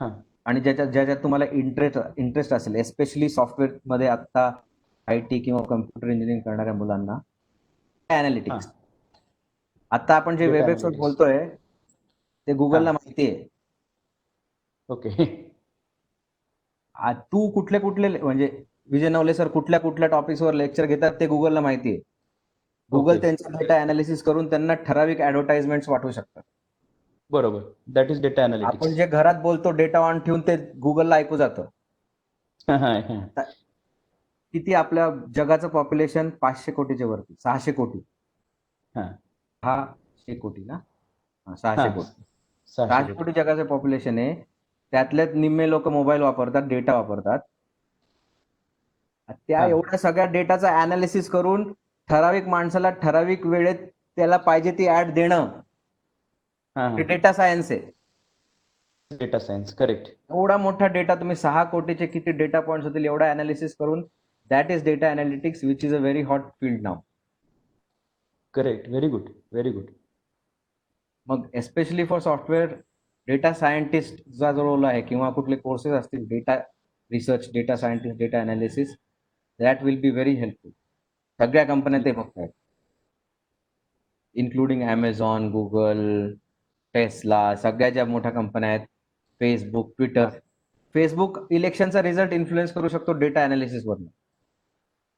हा. आणि ज्याच्यात तुम्हाला इंटरेस्ट असेल, एस्पेशली सॉफ्टवेअर मध्ये आता IT किंवा कम्प्युटर इंजिनिअरिंग करणाऱ्या मुलांना, अॅनालिटिक्स. आता आपण जे Data वेबएक्स वर analytics. बोलतोय ते गुगलला हा. माहिती आहे. ओके. तू कुठले म्हणजे विजय नवले सर कुठल्या टॉपिक्सवर लेक्चर घेतात ते गुगलला माहिती आहे. Google Okay. त्यांचा डेटा अनालिसिस करून त्यांना ठराविक ऍडव्हर्टाइजमेंट्स पाठवू शकतात. बरोबर. दॅट इज डेटा आपण अनालिटिक्स. जे घरात बोलतो डेटा ऑन ठेवून ते गुगलला ऐकू जातं. किती आपल्या जगाचं पॉप्युलेशन 500 कोटीच्या वरती, 600 कोटी. हा. 600 कोटी ना, 600 कोटी. 600 600 कोटी जगाचं पॉप्युलेशन आहे. त्यातल्यात निम्मे लोक मोबाईल वापरतात, डेटा वापरतात. त्या एवढ्या सगळ्या डेटाचा अनालिसिस करून ठराविक माणसाला ठराविक वेळेत त्याला पाहिजे ती ऍड देणं, हे डेटा सायन्स आहे. Data science. करेक्ट. एवढा मोठा डेटा, तुम्ही 6 कोटीचे किती डेटा पॉइंट्स होतील एवढा अनालिसिस करून, that is data analytics, which is a very hot field now. Correct. Very good. Very good. मग एस्पेशली फॉर सॉफ्टवेअर डेटा सायंटिस्टचा जो रोल आहे किंवा कुठले कोर्सेस असतील, data research, data scientist, data analysis, that will be very helpful. सगळ्या कंपन्या ते बघतायत, इन्क्लुडिंग Amazon, गुगल, टेस्ला, सगळ्या ज्या मोठ्या कंपन्या आहेत, फेसबुक, ट्विटर. फेसबुक इलेक्शनचा रिझल्ट इन्फ्लुएन्स करू शकतो डेटा अनालिसिस वरनं.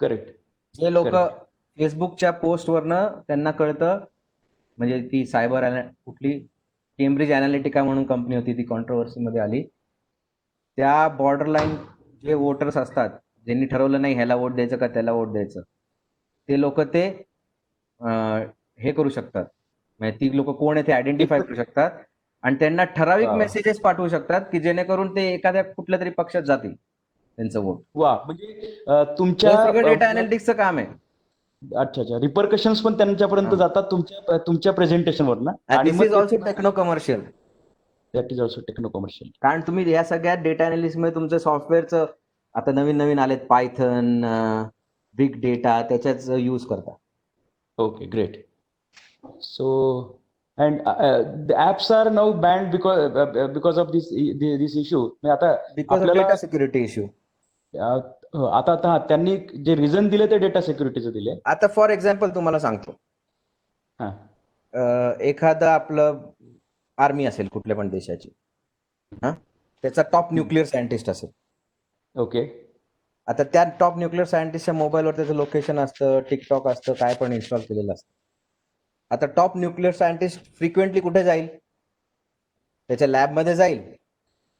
करेक्ट. जे लोक Correct. फेसबुकच्या पोस्टवरनं त्यांना कळतं, म्हणजे ती कुठली केम्ब्रिज अनालिटिका म्हणून कंपनी होती, ती कॉन्ट्रोवर्सीमध्ये आली. त्या बॉर्डरलाईन जे वोटर्स असतात, ज्यांनी ठरवलं नाही ह्याला वोट द्यायचं का त्याला वोट द्यायचं, ते लोक ते हे करू शकतात, म्हणजे ती लोक कोण आहे ते आयडेंटिफाय करू शकतात आणि त्यांना ठराविक मेसेजेस पाठवू शकतात की जेणेकरून ते एखाद्या कुठल्या तरी पक्षात जातील त्यांचं वोट. वा, म्हणजे तुमच्या सगळं डेटा अनालिटिक्सचं काम आहे. अच्छा. रिपरकशन्स पण त्यांच्यापर्यंत जातात तुमच्या प्रेझेंटेशनवर ना. आणि this is also techno commercial. That is also techno commercial. कारण तुम्ही या सगळ्या डेटा अनालिसिस मध्ये तुमचं सॉफ्टवेअरचं आता नवीन आलेत, पायथन, बिग डेटा, त्याच्याच यूज करता. Okay, great. So, and the apps are now banned because of this issue. आता because of data security issue. आता त्यांनी जे रिझन दिले ते डेटा सिक्युरिटीचं दिले. आता फॉर एक्झाम्पल तुम्हाला सांगतो, एखादं आपलं आर्मी असेल कुठल्या पण देशाची, हा, त्याचा टॉप न्यूक्लिअर सायंटिस्ट असेल. ओके. आता त्या टॉप न्यूक्लिअर सायंटिस्टच्या मोबाईलवर त्याचं लोकेशन असतं, टिकटॉक असतं, काय पण इन्स्टॉल केलेलं असतं. आता टॉप न्यूक्लिअर सायंटिस्ट फ्रिक्वेंटली कुठे जाईल? त्याच्या लॅबमध्ये जाईल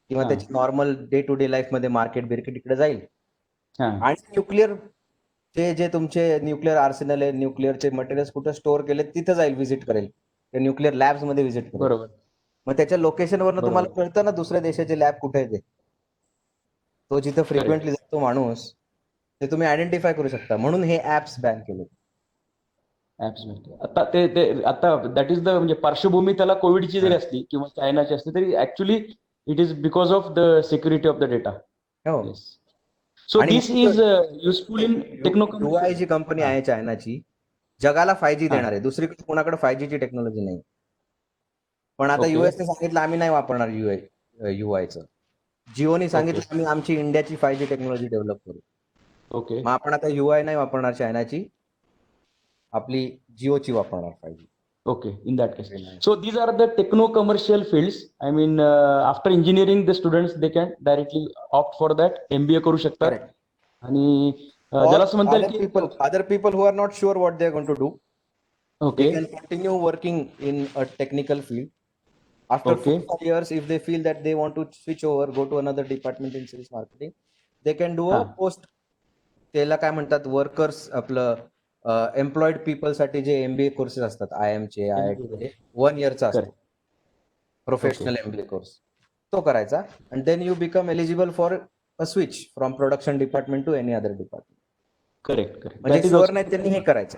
किंवा हा. त्याची normal day to day life मध्ये मार्केट बिर्केट इकडे जाईल. हा. आणि न्यूक्लिअर जे तुमचे न्यूक्लिअर आर्सेनल आहे, न्यूक्लिअरचे मटेरियल्स कुठे स्टोअर केले तिथं जाईल, व्हिजिट करेल, त्या न्यूक्लिअर लॅब्स मध्ये व्हिजिट करेल. बरोबर. मग त्याच्या लोकेशनवरनं तुम्हाला बरोबर. कळतं ना दुसऱ्या देशाचे लॅब कुठे आहे ते. तो जिथं फ्रिक्वेंटली जातो माणूस, ते तुम्ही आयडेंटिफाय करू शकता. म्हणून हे ऍप्स बॅन केले. आता आता दॅट इज द म्हणजे पार्श्वभूमी त्याला कोविडची जरी असली किंवा चायनाची असली तरी actually it is because of the security of the data. हो. सो आणि this is useful in UI जी कंपनी आहे चायनाची, जगाला 5G हा. देणार आहे. दुसरीकडे कोणाकडे 5G ची टेक्नॉलॉजी नाही. पण आता Okay. युएसने सांगितलं आम्ही नाही वापरणार UIचं. जिओनी सांगितलं आम्ही आमची इंडियाची 5G टेक्नॉलॉजी डेव्हलप करू. ओके. मग आपण आता UI नाही वापरणार चायनाची, आपली जिओची वापरणार 5G. Okay, in that case. So these are the techno-commercial fields. I mean, after engineering, the students they can directly opt for that. MBA करू शकतात. Correct. आणि Or ज्याला असं म्हणता येईल की other people who are not sure what they are going to do, they okay. can continue working in a technical field. After Okay. 4 years, if they feel that they want to switch over, go to another department in sales marketing, they can do a हा. post. त्याला काय म्हणतात, workers आपलं employed people साठी जे MBA courses असतात, IIMचे, IIT 1 इयरचा असतो, Correct. Professional MBA course, तो करायचा. And then you become eligible for a switch from production department to any other department. Correct. Correct. म्हणजे शुअर नाही त्यांनी हे करायचं.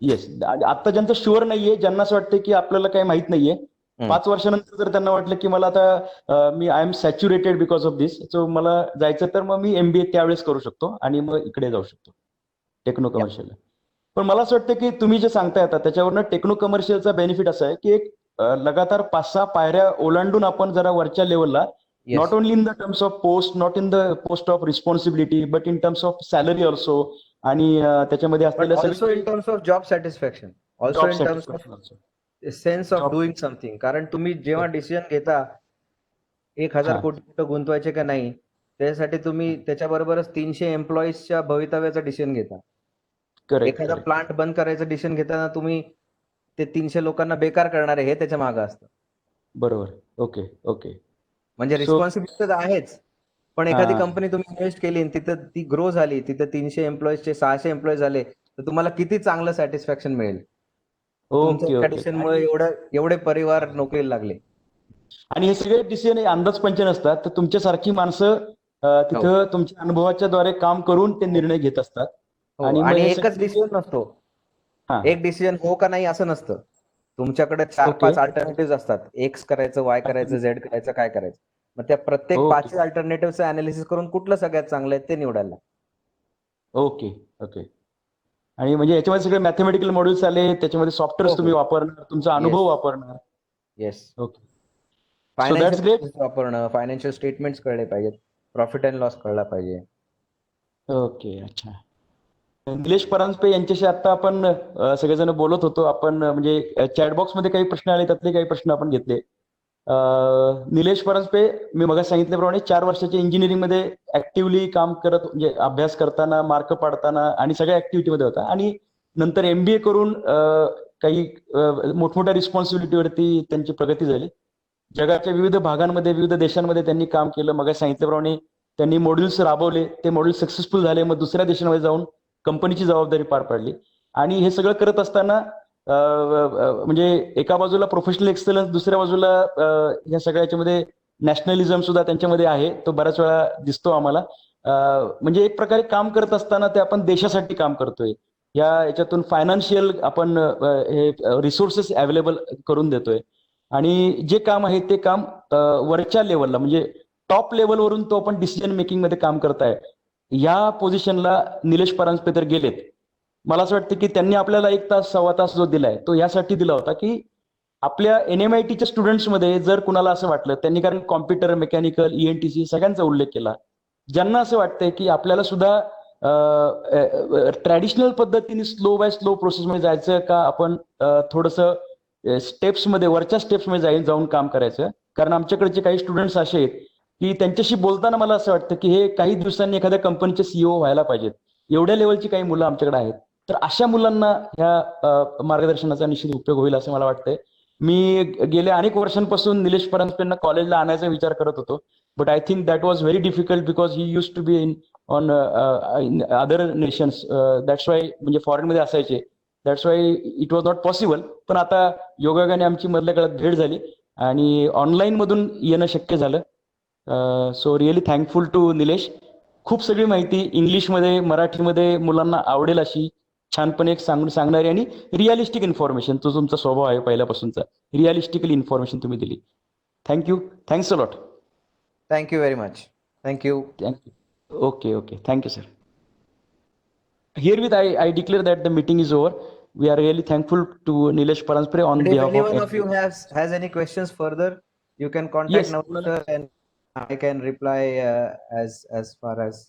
येस. आता ज्यांचं शुअर नाहीये, ज्यांना असं वाटतं की आपल्याला काही माहित नाहीये, 5 वर्षानंतर जर त्यांना वाटलं की मला आता मी I am saturated because of this, so मला जायचं तर मग मी MBA त्यावेळेस करू शकतो आणि मग इकडे जाऊ शकतो टेक्नो कमर्शियल. पण मला असं वाटतं की तुम्ही जे सांगताय आता त्याच्यावरनं टेक्नो कमर्शियलचा बेनिफिट असा आहे की एक लगातार 5-6 पायऱ्या ओलांडून आपण जरा वरच्या लेवलला, not only in the terms of post, not in the post of responsibility, but in terms of salary also, आणि त्याच्यामध्ये असलेल्या also in terms of job satisfaction, also in terms of sense of doing something. कारण तुम्ही जेव्हा decision घेता 1,000 कोटी कुठं गुंतवायचे का नाही, त्याच्यासाठी तुम्ही त्याच्याबरोबरच 300 एम्प्लॉईजच्या भवितव्याचा डिसिजन घेता. एखादा प्लांट बंद करायचं डिसिजन घेताना तुम्ही ते 300 लोकांना बेकार करणार आहे हे त्याच्या मागे असतं. बरोबर. ओके. ओके. म्हणजे रिस्पॉन्सिबिलिटी तर आहेच, पण एखादी कंपनी तुम्ही इन्व्हेस्ट केली आणि तिथं ती ग्रो झाली, तिथं 300 एम्प्लॉईजचे 600 एम्प्लॉईज झाले, तर तुम्हाला किती चांगलं सॅटिस्फॅक्शन मिळेल. तुमच्या डिसिजनमुळे एवढे परिवार नोकरीला लागले. आणि हे सगळे डिसिजन अंदाजपंच नसतात, तर तुमच्यासारखी माणसं तिथं तुमच्या अनुभवाच्या द्वारे काम करून ते निर्णय घेत असतात. आणि एकच डिसिजन नसतो. एक डिसिजन हो का नाही असं नसतं. तुमच्याकडे 4-5 अल्टरनेटिव्ह असतात. एक्स करायचं, वाय करायचं, झेड करायचं, काय करायचं. मग त्या प्रत्येक 5 अल्टरनेटिव्हचं अनालिसिस करून कुठलं सगळ्यात चांगलं आहे ते निवडायला. ओके. ओके. आणि म्हणजे याच्यामध्ये सगळे मॅथमॅटिकल मॉड्यूल्स आले, त्याच्यामध्ये सॉफ्टवेअर तुम्ही वापरणार, तुमचा अनुभव वापरणार. येस. ओके. फायनान्शियल वापरणं, फायनान्शियल स्टेटमेंट्स कळले पाहिजेत, प्रॉफिट अँड लॉस कळला पाहिजे. ओके. अच्छा. निलेश परांजपे यांच्याशी आता आपण सगळेजण बोलत होतो. आपण म्हणजे चॅटबॉक्स मध्ये काही प्रश्न आले, त्यातले काही प्रश्न आपण घेतले. निलेश परांजपे, मी मगाशी सांगितल्याप्रमाणे 4 वर्षाच्या इंजिनिअरिंग मध्ये ऍक्टिव्हली काम करत, म्हणजे अभ्यास करताना, मार्क पाडताना आणि सगळ्या ऍक्टिव्हिटीमध्ये होता, आणि नंतर MBA करून काही मोठमोठ्या रिस्पॉन्सिबिलिटीवरती त्यांची प्रगती झाली. जगाच्या विविध भागांमध्ये, विविध देशांमध्ये त्यांनी काम केलं. मगाशी सांगितल्याप्रमाणे त्यांनी मॉड्यूल्स राबवले, ते मॉड्यूल सक्सेसफुल झाले, मग दुसऱ्या देशांमध्ये जाऊन कंपनीची जबाबदारी पार पाडली. आणि हे सगळं करत असताना म्हणजे एका बाजूला प्रोफेशनल एक्सलन्स, दुसऱ्या बाजूला या सगळ्या याच्यामध्ये नॅशनलिझम सुद्धा त्यांच्यामध्ये आहे, तो बऱ्याच वेळा दिसतो आम्हाला. म्हणजे एक प्रकारे काम करत असताना ते आपण देशासाठी काम करतोय, या याच्यातून फायनान्शियल आपण हे रिसोर्सेस अवेलेबल करून देतोय, आणि जे काम आहे ते काम वरच्या लेवलला, म्हणजे टॉप लेवलवरून तो आपण डिसिजन मेकिंग मध्ये काम करताय. या पोझिशनला निलेश परांजपे तर गेलेत. मला असं वाटतं की त्यांनी आपल्याला 1 तास 1.25 तास जो दिलाय तो यासाठी दिला होता की आपल्या NMITच्या स्टुडंट्समध्ये जर कुणाला असं वाटलं, त्यांनी कारण कॉम्प्युटर, मेकॅनिकल, ENTC सगळ्यांचा उल्लेख केला, ज्यांना असं वाटतंय की आपल्याला सुद्धा ट्रॅडिशनल पद्धतीने स्लो बाय स्लो प्रोसेसमध्ये जायचं का, आपण थोडंसं स्टेप्समध्ये वरच्या स्टेप्समध्ये जाऊन काम करायचं. कारण आमच्याकडचे काही स्टुडंट्स असे आहेत की त्यांच्याशी बोलताना मला असं वाटतं की हे काही दिवसांनी एखाद्या कंपनीचे सीईओ व्हायला पाहिजेत. एवढ्या लेवलची काही मुलं आमच्याकडे आहेत. तर अशा मुलांना ह्या मार्गदर्शनाचा निश्चित उपयोग होईल असं मला वाटतंय. मी गेल्या अनेक वर्षांपासून निलेश परांजपेंना कॉलेजला आणायचा विचार करत होतो. But I think that was very difficult because he use to be in on other nations. That's why म्हणजे फॉरेनमध्ये असायचे. That's why it was not possible. पण आता योगायोगाने आमची मधल्या काळात भेट झाली आणि ऑनलाईन मधून येणं शक्य झालं. So really thankful to Nilesh. खूप सगळी माहिती इंग्लिशमध्ये मराठीमध्ये मुलांना आवडेल अशी छानपणे एक सांगणारी आणि रिअलिस्टिक इन्फॉर्मेशन, तो तुमचा स्वभाव आहे पहिल्यापासूनचा, रिअलिस्टिकली इन्फॉर्मेशन तुम्ही दिली. Thank you. Thanks a lot. Thank you very much. Thank you. Thank you. Okay. Thank you sir. Herewith I declare that the meeting is over. We are really thankful to Nilesh Paranjpe on But if behalf anyone of of you has any questions further, you can contact Yes. Navneet sir and I can reply as far as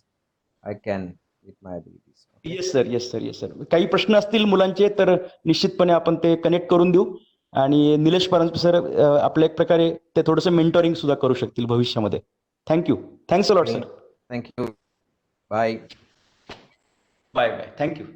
I can with my abilities. Okay? Yes sir. काही प्रश्न असतील मुलांचे तर निश्चितपणे आपण ते connect करून देऊ. आणि निलेश परांजपे सर आपल्या एक प्रकारे ते थोडंसं मेंटोरिंग सुद्धा करू शकतील भविष्यामध्ये. Thank you. Thanks a lot sir. Thank you. Bye. Bye. Thank you.